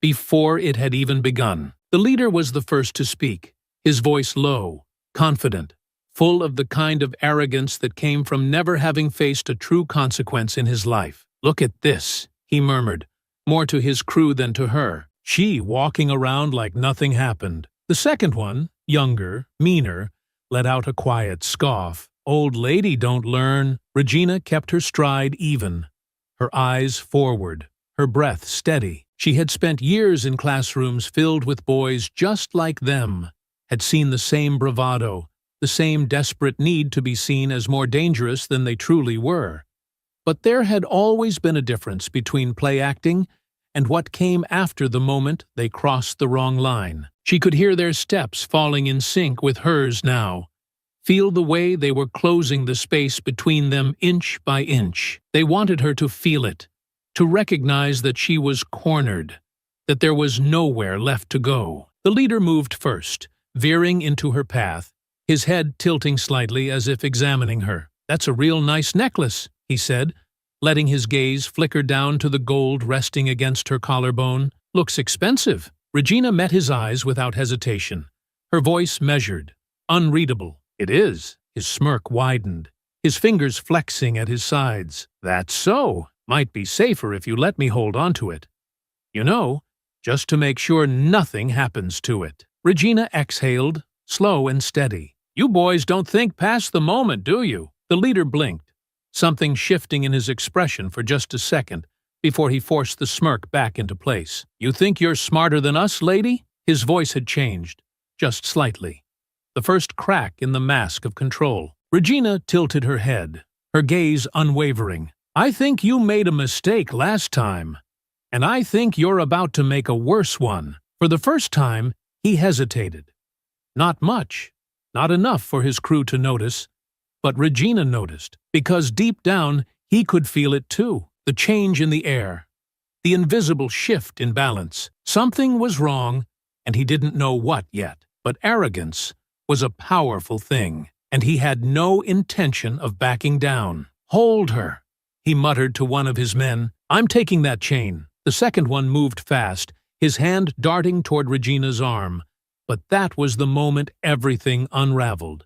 before it had even begun. The leader was the first to speak, his voice low, confident, full of the kind of arrogance that came from never having faced a true consequence in his life. "Look at this," he murmured, more to his crew than to her. She walking around like nothing happened. The second one, younger, meaner, let out a quiet scoff. "Old lady don't learn." Regina kept her stride even, her eyes forward, her breath steady. She had spent years in classrooms filled with boys just like them, had seen the same bravado, the same desperate need to be seen as more dangerous than they truly were. But there had always been a difference between play acting and what came after the moment they crossed the wrong line. She could hear their steps falling in sync with hers now, feel the way they were closing the space between them inch by inch. They wanted her to feel it, to recognize that she was cornered, that there was nowhere left to go. The leader moved first, veering into her path, his head tilting slightly as if examining her. "That's a real nice necklace," he said, letting his gaze flicker down to the gold resting against her collarbone. "Looks expensive." Regina met his eyes without hesitation, her voice measured, unreadable. "It is." His smirk widened, his fingers flexing at his sides. "That's so. Might be safer if you let me hold on to it. You know, just to make sure nothing happens to it." Regina exhaled, slow and steady. "You boys don't think past the moment, do you?" The leader blinked, something shifting in his expression for just a second before he forced the smirk back into place. "You think you're smarter than us, lady?" His voice had changed, just slightly, the first crack in the mask of control. Regina tilted her head, her gaze unwavering. "I think you made a mistake last time, and I think you're about to make a worse one." For the first time, he hesitated. Not much, not enough for his crew to notice, but Regina noticed, because deep down he could feel it too. The change in the air, the invisible shift in balance. Something was wrong, and he didn't know what yet. But arrogance was a powerful thing, and he had no intention of backing down. "Hold her," he muttered to one of his men. "I'm taking that chain." The second one moved fast, his hand darting toward Regina's arm. But that was the moment everything unraveled.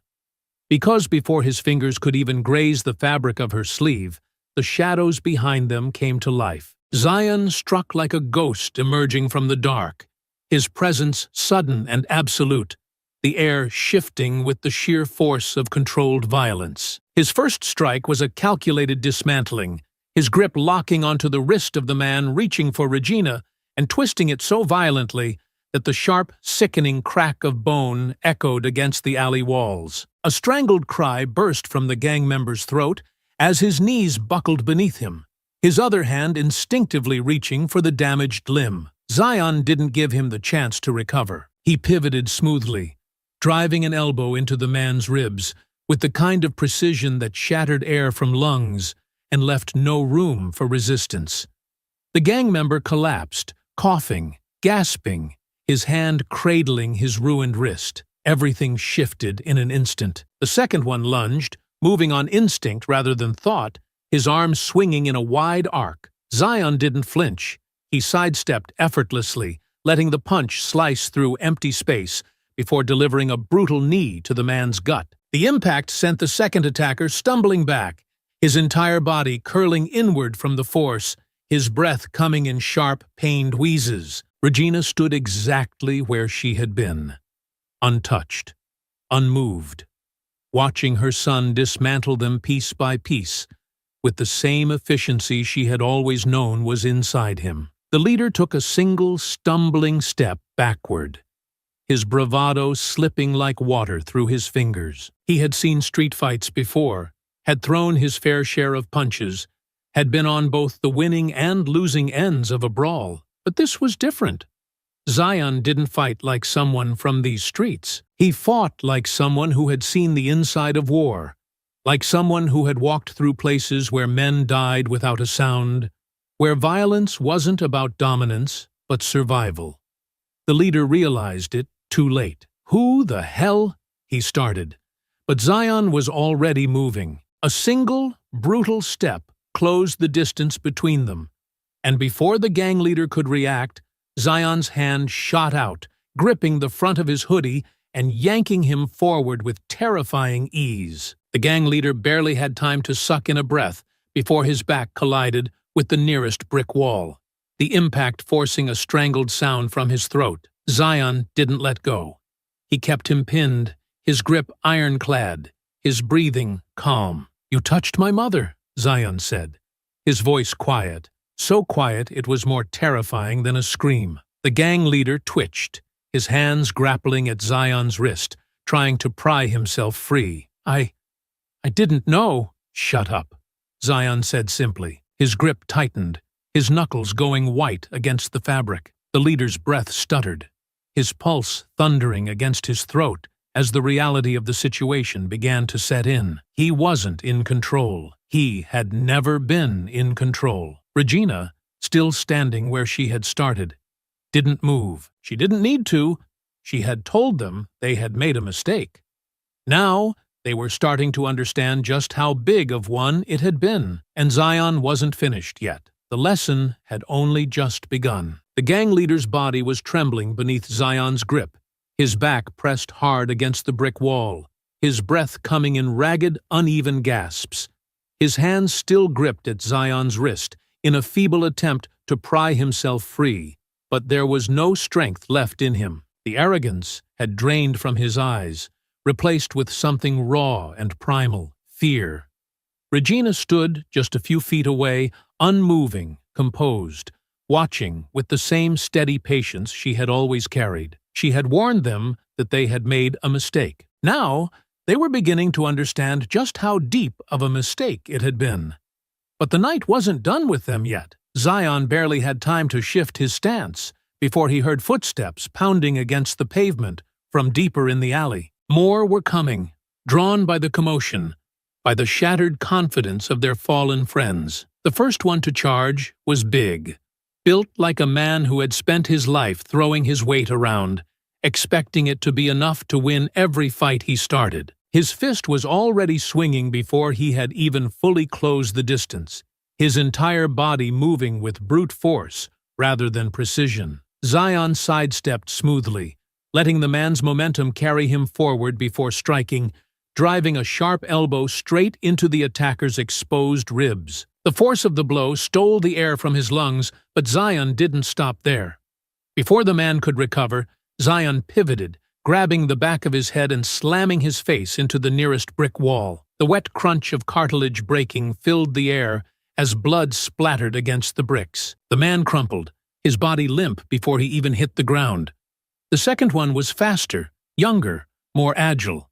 Because before his fingers could even graze the fabric of her sleeve, the shadows behind them came to life. Zion struck like a ghost emerging from the dark, his presence sudden and absolute, the air shifting with the sheer force of controlled violence. His first strike was a calculated dismantling, his grip locking onto the wrist of the man reaching for Regina and twisting it so violently that the sharp, sickening crack of bone echoed against the alley walls. A strangled cry burst from the gang member's throat as his knees buckled beneath him, his other hand instinctively reaching for the damaged limb. Zion didn't give him the chance to recover. He pivoted smoothly, driving an elbow into the man's ribs with the kind of precision that shattered air from lungs and left no room for resistance. The gang member collapsed, coughing, gasping, his hand cradling his ruined wrist. Everything shifted in an instant. The second one lunged, moving on instinct rather than thought, his arms swinging in a wide arc. Zion didn't flinch. He sidestepped effortlessly, letting the punch slice through empty space before delivering a brutal knee to the man's gut. The impact sent the second attacker stumbling back, his entire body curling inward from the force, his breath coming in sharp, pained wheezes. Regina stood exactly where she had been, untouched, unmoved, watching her son dismantle them piece by piece, with the same efficiency she had always known was inside him. The leader took a single, stumbling step backward, his bravado slipping like water through his fingers. He had seen street fights before, had thrown his fair share of punches, had been on both the winning and losing ends of a brawl. But this was different. Zion didn't fight like someone from these streets. He fought like someone who had seen the inside of war, like someone who had walked through places where men died without a sound, where violence wasn't about dominance, but survival. The leader realized it too late. "Who the hell?" he started. But Zion was already moving. A single, brutal step closed the distance between them, and before the gang leader could react, Zion's hand shot out, gripping the front of his hoodie and yanking him forward with terrifying ease. The gang leader barely had time to suck in a breath before his back collided with the nearest brick wall, the impact forcing a strangled sound from his throat. Zion didn't let go. He kept him pinned, his grip ironclad, his breathing calm. "You touched my mother," Zion said, his voice quiet, so quiet it was more terrifying than a scream. The gang leader twitched, his hands grappling at Zion's wrist, trying to pry himself free. I didn't know." "Shut up," Zion said simply. His grip tightened, his knuckles going white against the fabric. The leader's breath stuttered, his pulse thundering against his throat as the reality of the situation began to set in. He wasn't in control. He had never been in control. Regina, still standing where she had started, didn't move. She didn't need to. She had told them they had made a mistake. Now, they were starting to understand just how big of one it had been, and Zion wasn't finished yet. The lesson had only just begun. The gang leader's body was trembling beneath Zion's grip, his back pressed hard against the brick wall, his breath coming in ragged, uneven gasps. His hands still gripped at Zion's wrist in a feeble attempt to pry himself free, but there was no strength left in him. The arrogance had drained from his eyes, replaced with something raw and primal, fear. Regina stood just a few feet away, unmoving, composed, watching with the same steady patience she had always carried. She had warned them that they had made a mistake. Now, they were beginning to understand just how deep of a mistake it had been. But the night wasn't done with them yet. Zion barely had time to shift his stance before he heard footsteps pounding against the pavement from deeper in the alley. More were coming, drawn by the commotion, by the shattered confidence of their fallen friends. The first one to charge was big, built like a man who had spent his life throwing his weight around, expecting it to be enough to win every fight he started. His fist was already swinging before he had even fully closed the distance, his entire body moving with brute force rather than precision. Zion sidestepped smoothly, letting the man's momentum carry him forward before striking, driving a sharp elbow straight into the attacker's exposed ribs. The force of the blow stole the air from his lungs, but Zion didn't stop there. Before the man could recover, Zion pivoted, grabbing the back of his head and slamming his face into the nearest brick wall. The wet crunch of cartilage breaking filled the air as blood splattered against the bricks. The man crumpled, his body limp before he even hit the ground. The second one was faster, younger, more agile.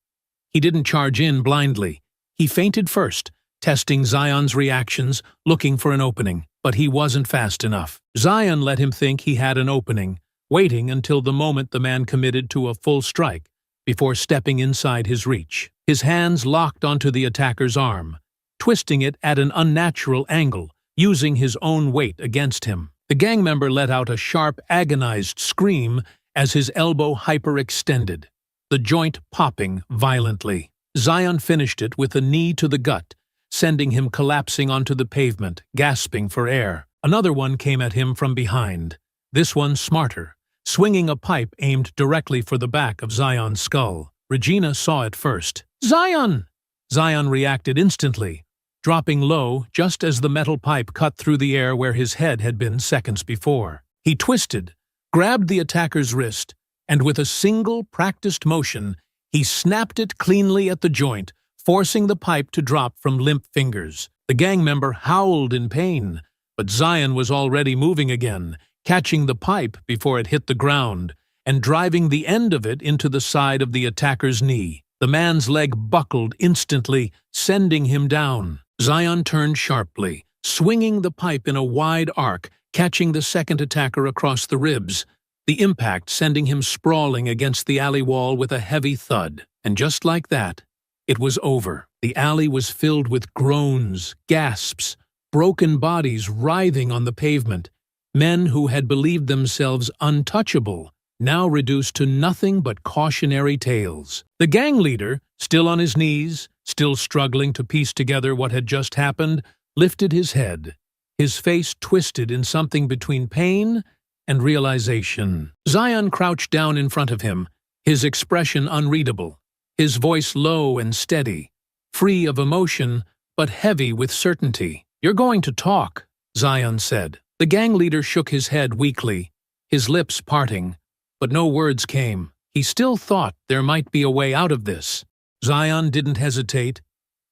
He didn't charge in blindly. He feinted first, testing Zion's reactions, looking for an opening. But he wasn't fast enough. Zion let him think he had an opening, waiting until the moment the man committed to a full strike before stepping inside his reach. His hands locked onto the attacker's arm, twisting it at an unnatural angle, using his own weight against him. The gang member let out a sharp, agonized scream as his elbow hyperextended, the joint popping violently. Zion finished it with a knee to the gut, sending him collapsing onto the pavement, gasping for air. Another one came at him from behind, this one smarter, swinging a pipe aimed directly for the back of Zion's skull. Regina saw it first. "Zion!" Zion reacted instantly, dropping low just as the metal pipe cut through the air where his head had been seconds before. He twisted, grabbed the attacker's wrist, and with a single, practiced motion, he snapped it cleanly at the joint, forcing the pipe to drop from limp fingers. The gang member howled in pain, but Zion was already moving again, catching the pipe before it hit the ground, and driving the end of it into the side of the attacker's knee. The man's leg buckled instantly, sending him down. Zion turned sharply, swinging the pipe in a wide arc, catching the second attacker across the ribs, the impact sending him sprawling against the alley wall with a heavy thud. And just like that, it was over. The alley was filled with groans, gasps, broken bodies writhing on the pavement, men who had believed themselves untouchable, now reduced to nothing but cautionary tales. The gang leader, still on his knees, still struggling to piece together what had just happened, lifted his head, his face twisted in something between pain and realization. Zion crouched down in front of him, his expression unreadable, his voice low and steady, free of emotion but heavy with certainty. "You're going to talk," Zion said. The gang leader shook his head weakly, his lips parting, but no words came. He still thought there might be a way out of this. Zion didn't hesitate.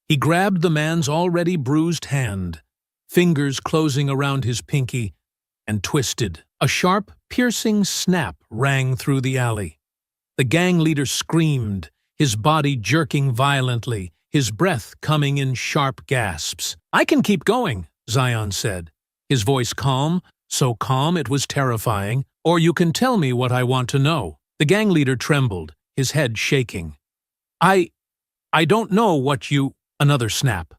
He grabbed the man's already bruised hand, fingers closing around his pinky, and twisted. A sharp, piercing snap rang through the alley. The gang leader screamed, his body jerking violently, his breath coming in sharp gasps. "I can keep going," Zion said, his voice calm, so calm it was terrifying. "Or you can tell me what I want to know." The gang leader trembled, his head shaking. I don't know what you—" Another snap.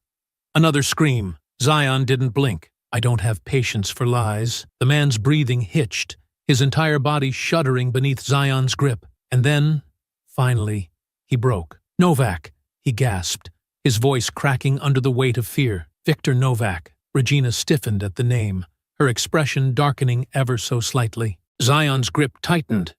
Another scream. Zion didn't blink. "I don't have patience for lies." The man's breathing hitched, his entire body shuddering beneath Zion's grip. And then, finally, he broke. "Novak," he gasped, his voice cracking under the weight of fear. "Victor Novak." Regina stiffened at the name, her expression darkening ever so slightly. Zion's grip tightened.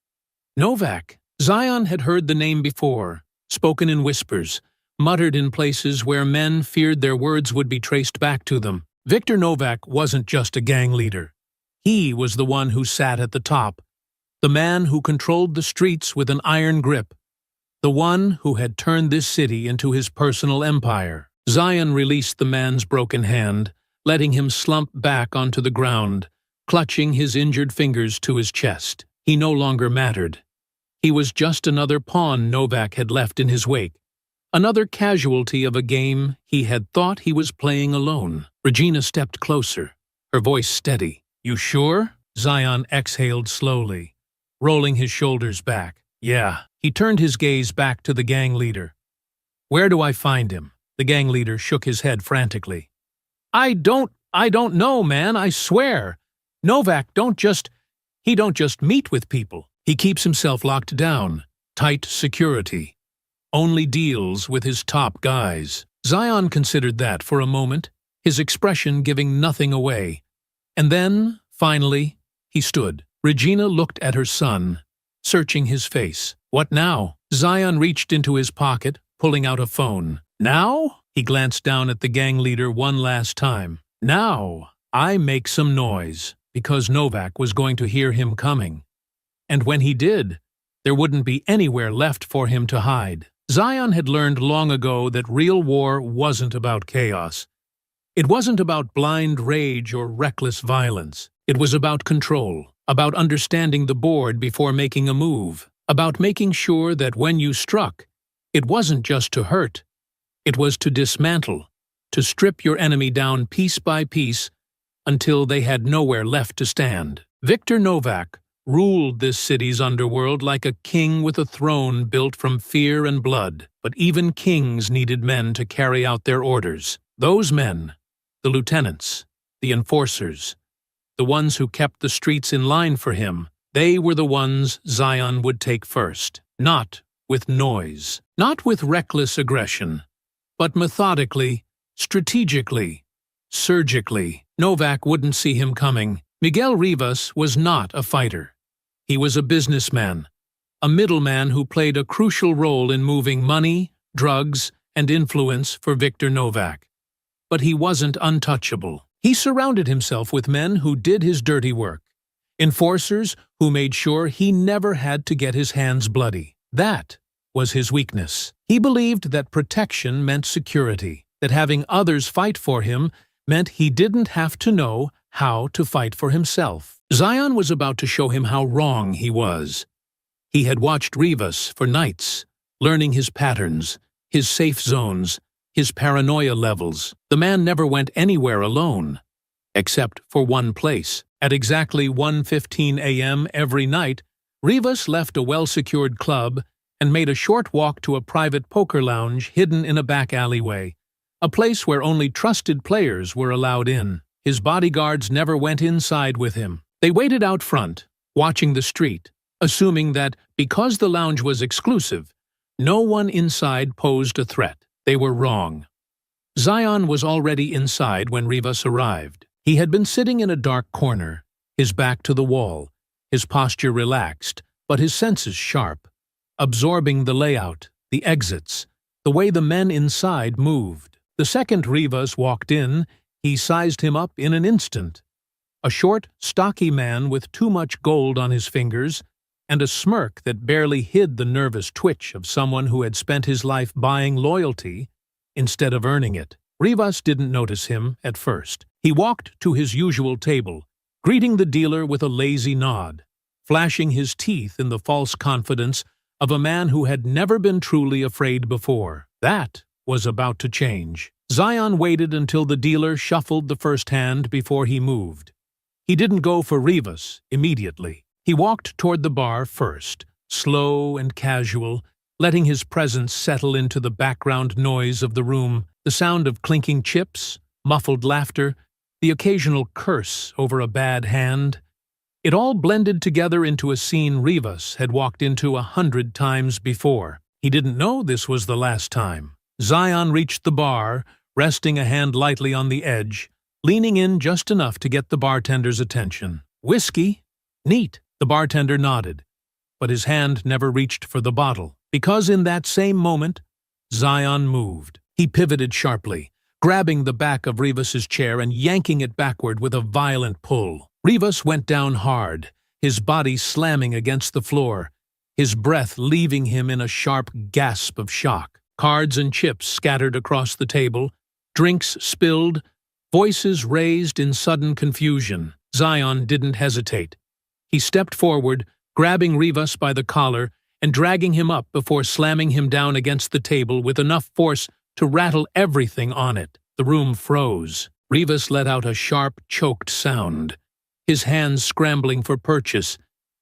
Novak. Zion had heard the name before, spoken in whispers, muttered in places where men feared their words would be traced back to them. Victor Novak wasn't just a gang leader. He was the one who sat at the top, the man who controlled the streets with an iron grip, the one who had turned this city into his personal empire. Zion released the man's broken hand, letting him slump back onto the ground, clutching his injured fingers to his chest. He no longer mattered. He was just another pawn Novak had left in his wake, another casualty of a game he had thought he was playing alone. Regina stepped closer, her voice steady. "You sure?" Zion exhaled slowly, rolling his shoulders back. "Yeah." He turned his gaze back to the gang leader. "Where do I find him?" The gang leader shook his head frantically. I don't know, man, I swear. Novak don't just meet with people. He keeps himself locked down, tight security, only deals with his top guys." Zion considered that for a moment, his expression giving nothing away. And then, finally, he stood. Regina looked at her son, searching his face. "What now?" Zion reached into his pocket, pulling out a phone. "Now?" He glanced down at the gang leader one last time. "Now, I make some noise," because Novak was going to hear him coming. And when he did, there wouldn't be anywhere left for him to hide. Zion had learned long ago that real war wasn't about chaos. It wasn't about blind rage or reckless violence. It was about control, about understanding the board before making a move, about making sure that when you struck, it wasn't just to hurt. It was to dismantle, to strip your enemy down piece by piece until they had nowhere left to stand. Victor Novak ruled this city's underworld like a king with a throne built from fear and blood. But even kings needed men to carry out their orders. Those men, the lieutenants, the enforcers, the ones who kept the streets in line for him, they were the ones Zion would take first. Not with noise, not with reckless aggression, but methodically, strategically, surgically. Novak wouldn't see him coming. Miguel Rivas was not a fighter. He was a businessman, a middleman who played a crucial role in moving money, drugs, and influence for Victor Novak. But he wasn't untouchable. He surrounded himself with men who did his dirty work, enforcers who made sure he never had to get his hands bloody. That was his weakness. He believed that protection meant security, that having others fight for him meant he didn't have to know how to fight for himself. Zion was about to show him how wrong he was. He had watched Rivas for nights, learning his patterns, his safe zones, his paranoia levels. The man never went anywhere alone, except for one place. At exactly 1:15 a.m. every night, Rivas left a well-secured club and made a short walk to a private poker lounge hidden in a back alleyway, a place where only trusted players were allowed in. His bodyguards never went inside with him. They waited out front, watching the street, assuming that because the lounge was exclusive, no one inside posed a threat. They were wrong. Zion was already inside when Rivas arrived. He had been sitting in a dark corner, his back to the wall, his posture relaxed, but his senses sharp, absorbing the layout, the exits, the way the men inside moved. The second Rivas walked in, he sized him up in an instant. A short, stocky man with too much gold on his fingers and a smirk that barely hid the nervous twitch of someone who had spent his life buying loyalty instead of earning it. Rivas didn't notice him at first. He walked to his usual table, greeting the dealer with a lazy nod, flashing his teeth in the false confidence of a man who had never been truly afraid before. That was about to change. Zion waited until the dealer shuffled the first hand before he moved. He didn't go for Rivas immediately. He walked toward the bar first, slow and casual, letting his presence settle into the background noise of the room, the sound of clinking chips, muffled laughter, the occasional curse over a bad hand. It all blended together into a scene Rivas had walked into 100 times before. He didn't know this was the last time. Zion reached the bar, resting a hand lightly on the edge, leaning in just enough to get the bartender's attention. "Whiskey?" "Neat," the bartender nodded, but his hand never reached for the bottle, because in that same moment, Zion moved. He pivoted sharply, grabbing the back of Rivas's chair and yanking it backward with a violent pull. Rivas went down hard, his body slamming against the floor, his breath leaving him in a sharp gasp of shock. Cards and chips scattered across the table, drinks spilled, voices raised in sudden confusion. Zion didn't hesitate. He stepped forward, grabbing Rivas by the collar and dragging him up before slamming him down against the table with enough force to rattle everything on it. The room froze. Rivas let out a sharp, choked sound, his hands scrambling for purchase,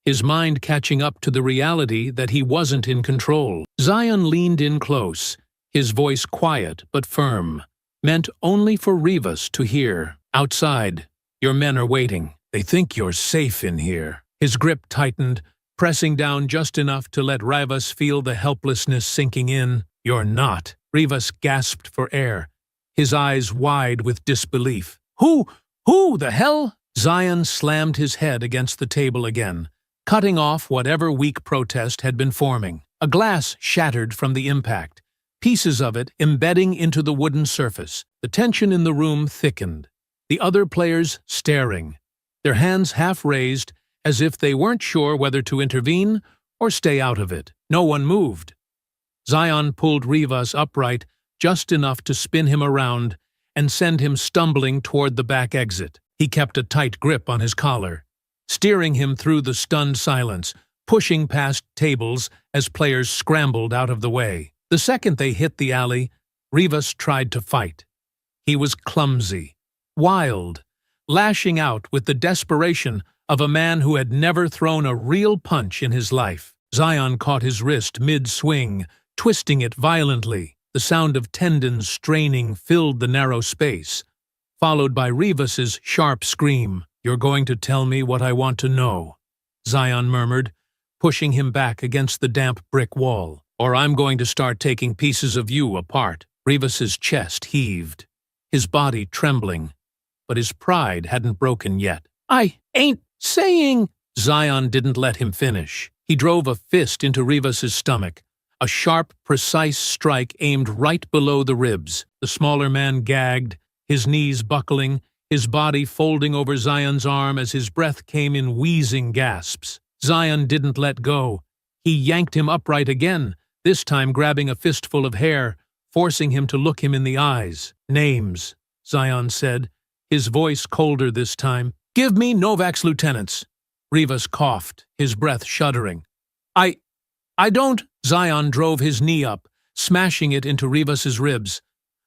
his mind catching up to the reality that he wasn't in control. Zion leaned in close, his voice quiet but firm, meant only for Rivas to hear. "Outside, your men are waiting. They think you're safe in here." His grip tightened, pressing down just enough to let Rivas feel the helplessness sinking in. "You're not." Rivas gasped for air, his eyes wide with disbelief. Who the hell?" Zion slammed his head against the table again, cutting off whatever weak protest had been forming. A glass shattered from the impact, pieces of it embedding into the wooden surface. The tension in the room thickened, the other players staring, their hands half raised as if they weren't sure whether to intervene or stay out of it. No one moved. Zion pulled Rivas upright just enough to spin him around and send him stumbling toward the back exit. He kept a tight grip on his collar, steering him through the stunned silence, pushing past tables as players scrambled out of the way. The second they hit the alley, Rivas tried to fight. He was clumsy, wild, lashing out with the desperation of a man who had never thrown a real punch in his life. Zion caught his wrist mid-swing, twisting it violently. The sound of tendons straining filled the narrow space, followed by Rivas's sharp scream. "You're going to tell me what I want to know," Zion murmured, pushing him back against the damp brick wall. "Or I'm going to start taking pieces of you apart." Rivas's chest heaved, his body trembling, but his pride hadn't broken yet. "I ain't saying—" Zion didn't let him finish. He drove a fist into Rivas's stomach, a sharp, precise strike aimed right below the ribs. The smaller man gagged, his knees buckling, his body folding over Zion's arm as his breath came in wheezing gasps. Zion didn't let go. He yanked him upright again, this time grabbing a fistful of hair, forcing him to look him in the eyes. "Names," Zion said, his voice colder this time. "Give me Novak's lieutenants." Rivas coughed, his breath shuddering. I don't—" Zion drove his knee up, smashing it into Rivas's ribs.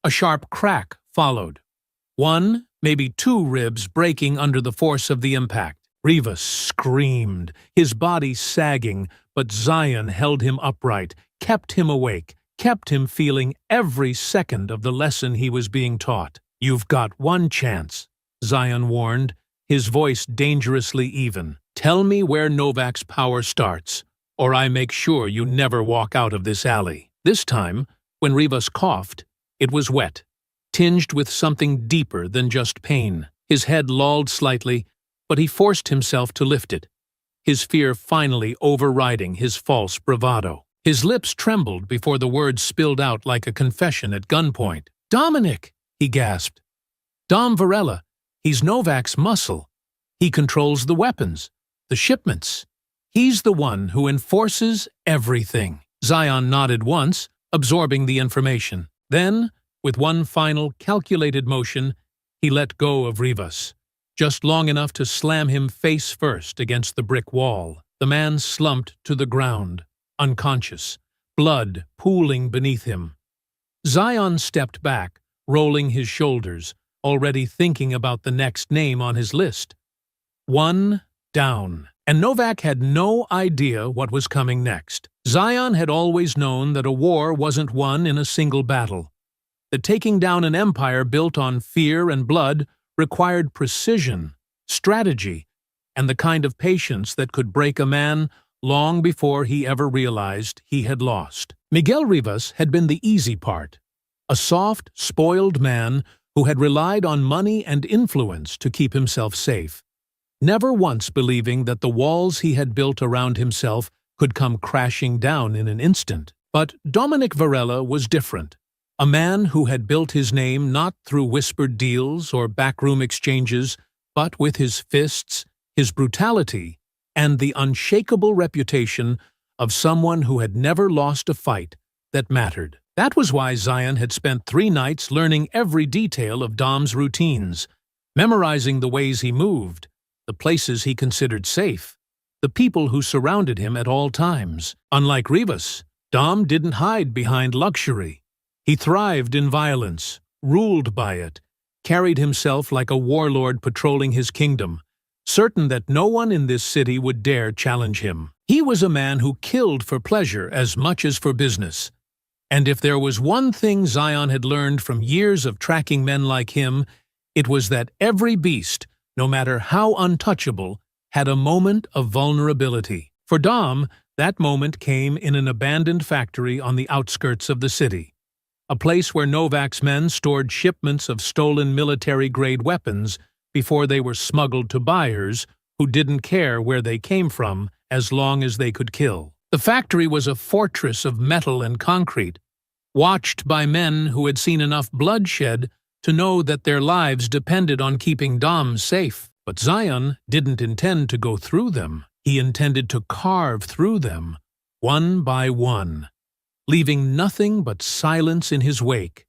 A sharp crack followed. "One, maybe 2 ribs breaking under the force of the impact. Rivas screamed, his body sagging, but Zion held him upright, kept him awake, kept him feeling every second of the lesson he was being taught. "You've got one chance," Zion warned, his voice dangerously even. "Tell me where Novak's power starts, or I make sure you never walk out of this alley." This time, when Rivas coughed, it was wet, tinged with something deeper than just pain. His head lolled slightly, but he forced himself to lift it, his fear finally overriding his false bravado. His lips trembled before the words spilled out like a confession at gunpoint. "Dominic!" he gasped. "Dom Varela. He's Novak's muscle. He controls the weapons, the shipments. He's the one who enforces everything." Zion nodded once, absorbing the information. Then, with one final calculated motion, he let go of Rivas, just long enough to slam him face first against the brick wall. The man slumped to the ground, unconscious, blood pooling beneath him. Zion stepped back, rolling his shoulders, already thinking about the next name on his list. 1 down. And Novak had no idea what was coming next. Zion had always known that a war wasn't won in a single battle, that taking down an empire built on fear and blood required precision, strategy, and the kind of patience that could break a man long before he ever realized he had lost. Miguel Rivas had been the easy part, a soft, spoiled man who had relied on money and influence to keep himself safe, never once believing that the walls he had built around himself could come crashing down in an instant. But Dominic Varela was different. A man who had built his name not through whispered deals or backroom exchanges, but with his fists, his brutality, and the unshakable reputation of someone who had never lost a fight that mattered. That was why Zion had spent 3 nights learning every detail of Dom's routines, memorizing the ways he moved, the places he considered safe, the people who surrounded him at all times. Unlike Rivas, Dom didn't hide behind luxury. He thrived in violence, ruled by it, carried himself like a warlord patrolling his kingdom, certain that no one in this city would dare challenge him. He was a man who killed for pleasure as much as for business. And if there was one thing Zion had learned from years of tracking men like him, it was that every beast, no matter how untouchable, had a moment of vulnerability. For Dom, that moment came in an abandoned factory on the outskirts of the city, a place where Novak's men stored shipments of stolen military-grade weapons before they were smuggled to buyers who didn't care where they came from as long as they could kill. The factory was a fortress of metal and concrete, watched by men who had seen enough bloodshed to know that their lives depended on keeping Dom safe. But Zion didn't intend to go through them. He intended to carve through them, one by one, leaving nothing but silence in his wake,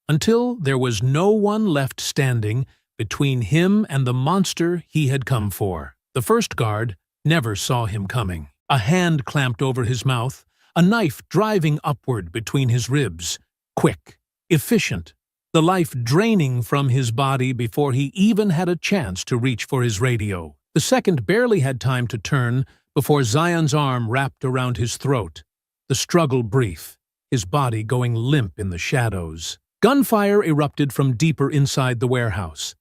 until there was no one left standing between him and the monster he had come for. The first guard never saw him coming. A hand clamped over his mouth, a knife driving upward between his ribs. Quick, efficient, the life draining from his body before he even had a chance to reach for his radio. The second barely had time to turn before Zion's arm wrapped around his throat. The struggle brief, his body going limp in the shadows. Gunfire erupted from deeper inside the warehouse.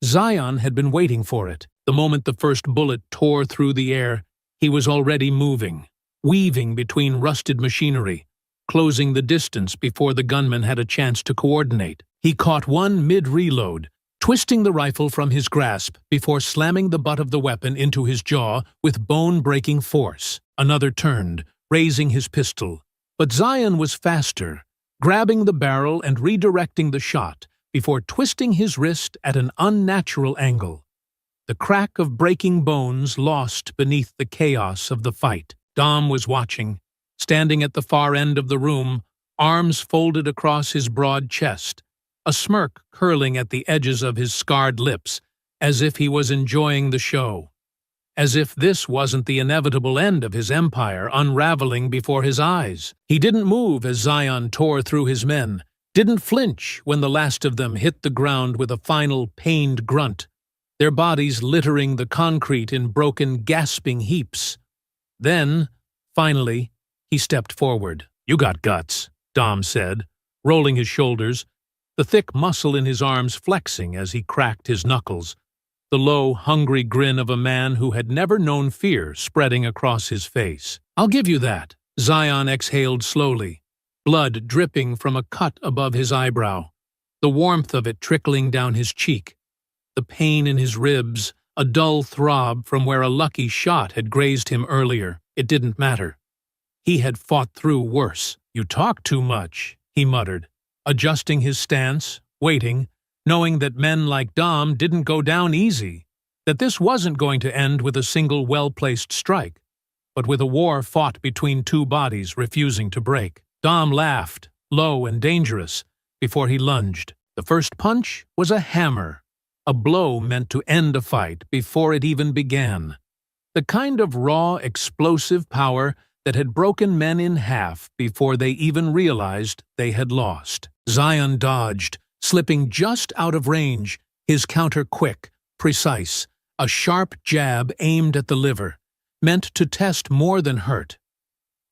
Zion had been waiting for it. The moment the first bullet tore through the air, he was already moving, weaving between rusted machinery, closing the distance before the gunman had a chance to coordinate. He caught one mid-reload, twisting the rifle from his grasp before slamming the butt of the weapon into his jaw with bone-breaking force. Another turned, raising his pistol. But Zion was faster, grabbing the barrel and redirecting the shot before twisting his wrist at an unnatural angle. The crack of breaking bones lost beneath the chaos of the fight. Dom was watching, standing at the far end of the room, arms folded across his broad chest, a smirk curling at the edges of his scarred lips, as if he was enjoying the show, as if this wasn't the inevitable end of his empire unraveling before his eyes. He didn't move as Zion tore through his men, didn't flinch when the last of them hit the ground with a final pained grunt, their bodies littering the concrete in broken, gasping heaps. Then, finally, he stepped forward. "You got guts," Dom said, rolling his shoulders, the thick muscle in his arms flexing as he cracked his knuckles, the low, hungry grin of a man who had never known fear spreading across his face. "I'll give you that." Zion exhaled slowly, blood dripping from a cut above his eyebrow, the warmth of it trickling down his cheek, the pain in his ribs, a dull throb from where a lucky shot had grazed him earlier. It didn't matter. He had fought through worse. "You talk too much," he muttered, adjusting his stance, waiting, knowing that men like Dom didn't go down easy, that this wasn't going to end with a single well-placed strike, but with a war fought between two bodies refusing to break. Dom laughed, low and dangerous, before he lunged. The first punch was a hammer, a blow meant to end a fight before it even began. The kind of raw, explosive power that had broken men in half before they even realized they had lost. Zion dodged, slipping just out of range, his counter quick, precise, a sharp jab aimed at the liver, meant to test more than hurt.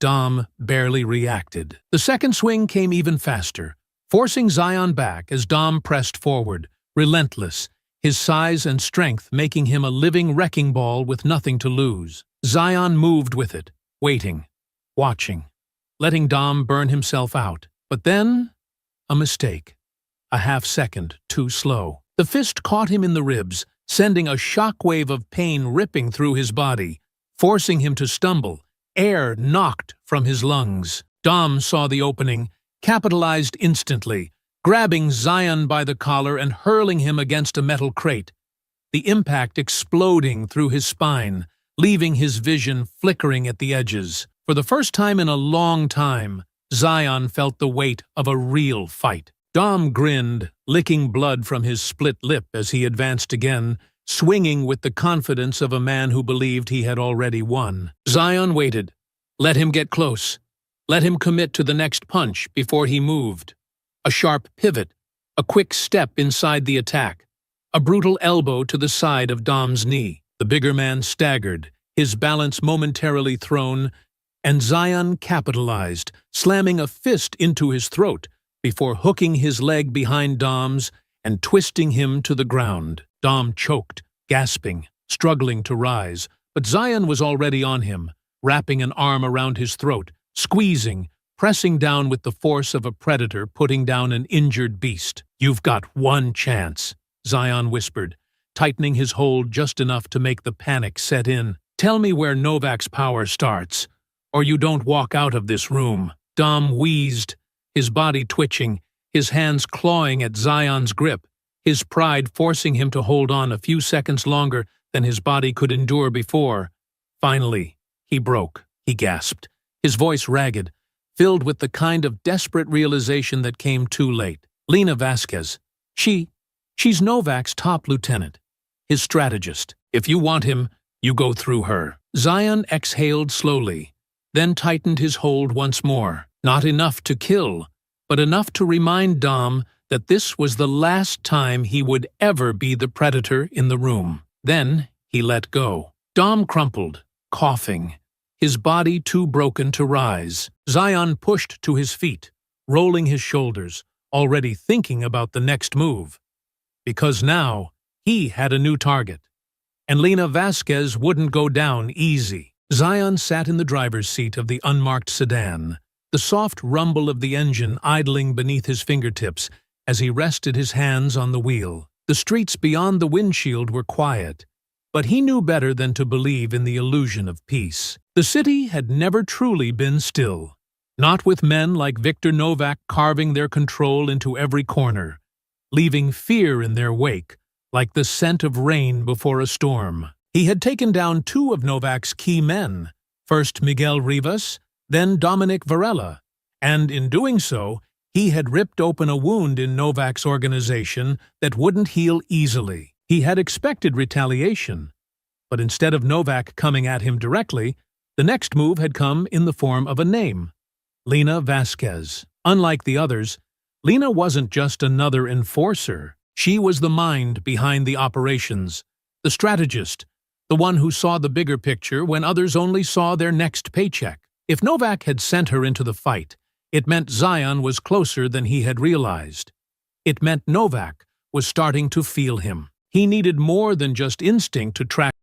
Dom barely reacted. The second swing came even faster, forcing Zion back as Dom pressed forward, relentless, his size and strength making him a living wrecking ball with nothing to lose. Zion moved with it, waiting, watching, letting Dom burn himself out. But then, a mistake. A half-second too slow. The fist caught him in the ribs, sending a shockwave of pain ripping through his body, forcing him to stumble, air knocked from his lungs. Dom saw the opening, capitalized instantly, grabbing Zion by the collar and hurling him against a metal crate, the impact exploding through his spine, leaving his vision flickering at the edges. For the first time in a long time, Zion felt the weight of a real fight. Dom grinned, licking blood from his split lip as he advanced again, swinging with the confidence of a man who believed he had already won. Zion waited. Let him get close. Let him commit to the next punch before he moved. A sharp pivot, a quick step inside the attack, a brutal elbow to the side of Dom's knee. The bigger man staggered, his balance momentarily thrown, and Zion capitalized, slamming a fist into his throat before hooking his leg behind Dom's and twisting him to the ground. Dom choked, gasping, struggling to rise, but Zion was already on him, wrapping an arm around his throat, squeezing, pressing down with the force of a predator putting down an injured beast. "You've got one chance," Zion whispered, tightening his hold just enough to make the panic set in. "Tell me where Novak's power starts, or you don't walk out of this room." Dom wheezed, his body twitching, his hands clawing at Zion's grip, his pride forcing him to hold on a few seconds longer than his body could endure before. Finally, he broke, he gasped, his voice ragged, filled with the kind of desperate realization that came too late. "Lena Vasquez. She's Novak's top lieutenant, his strategist. If you want him, you go through her." Zion exhaled slowly, then tightened his hold once more. Not enough to kill, but enough to remind Dom that this was the last time he would ever be the predator in the room. Then he let go. Dom crumpled, coughing, his body too broken to rise. Zion pushed to his feet, rolling his shoulders, already thinking about the next move. Because now he had a new target, and Lena Vasquez wouldn't go down easy. Zion sat in the driver's seat of the unmarked sedan, the soft rumble of the engine idling beneath his fingertips as he rested his hands on the wheel. The streets beyond the windshield were quiet, but he knew better than to believe in the illusion of peace. The city had never truly been still, not with men like Viktor Novak carving their control into every corner, leaving fear in their wake, like the scent of rain before a storm. He had taken down two of Novak's key men, first Miguel Rivas, then Dominic Varela, and in doing so, he had ripped open a wound in Novak's organization that wouldn't heal easily. He had expected retaliation, but instead of Novak coming at him directly, the next move had come in the form of a name, Lena Vasquez. Unlike the others, Lena wasn't just another enforcer. She was the mind behind the operations, the strategist, the one who saw the bigger picture when others only saw their next paycheck. If Novak had sent her into the fight, it meant Zion was closer than he had realized. It meant Novak was starting to feel him. He needed more than just instinct to track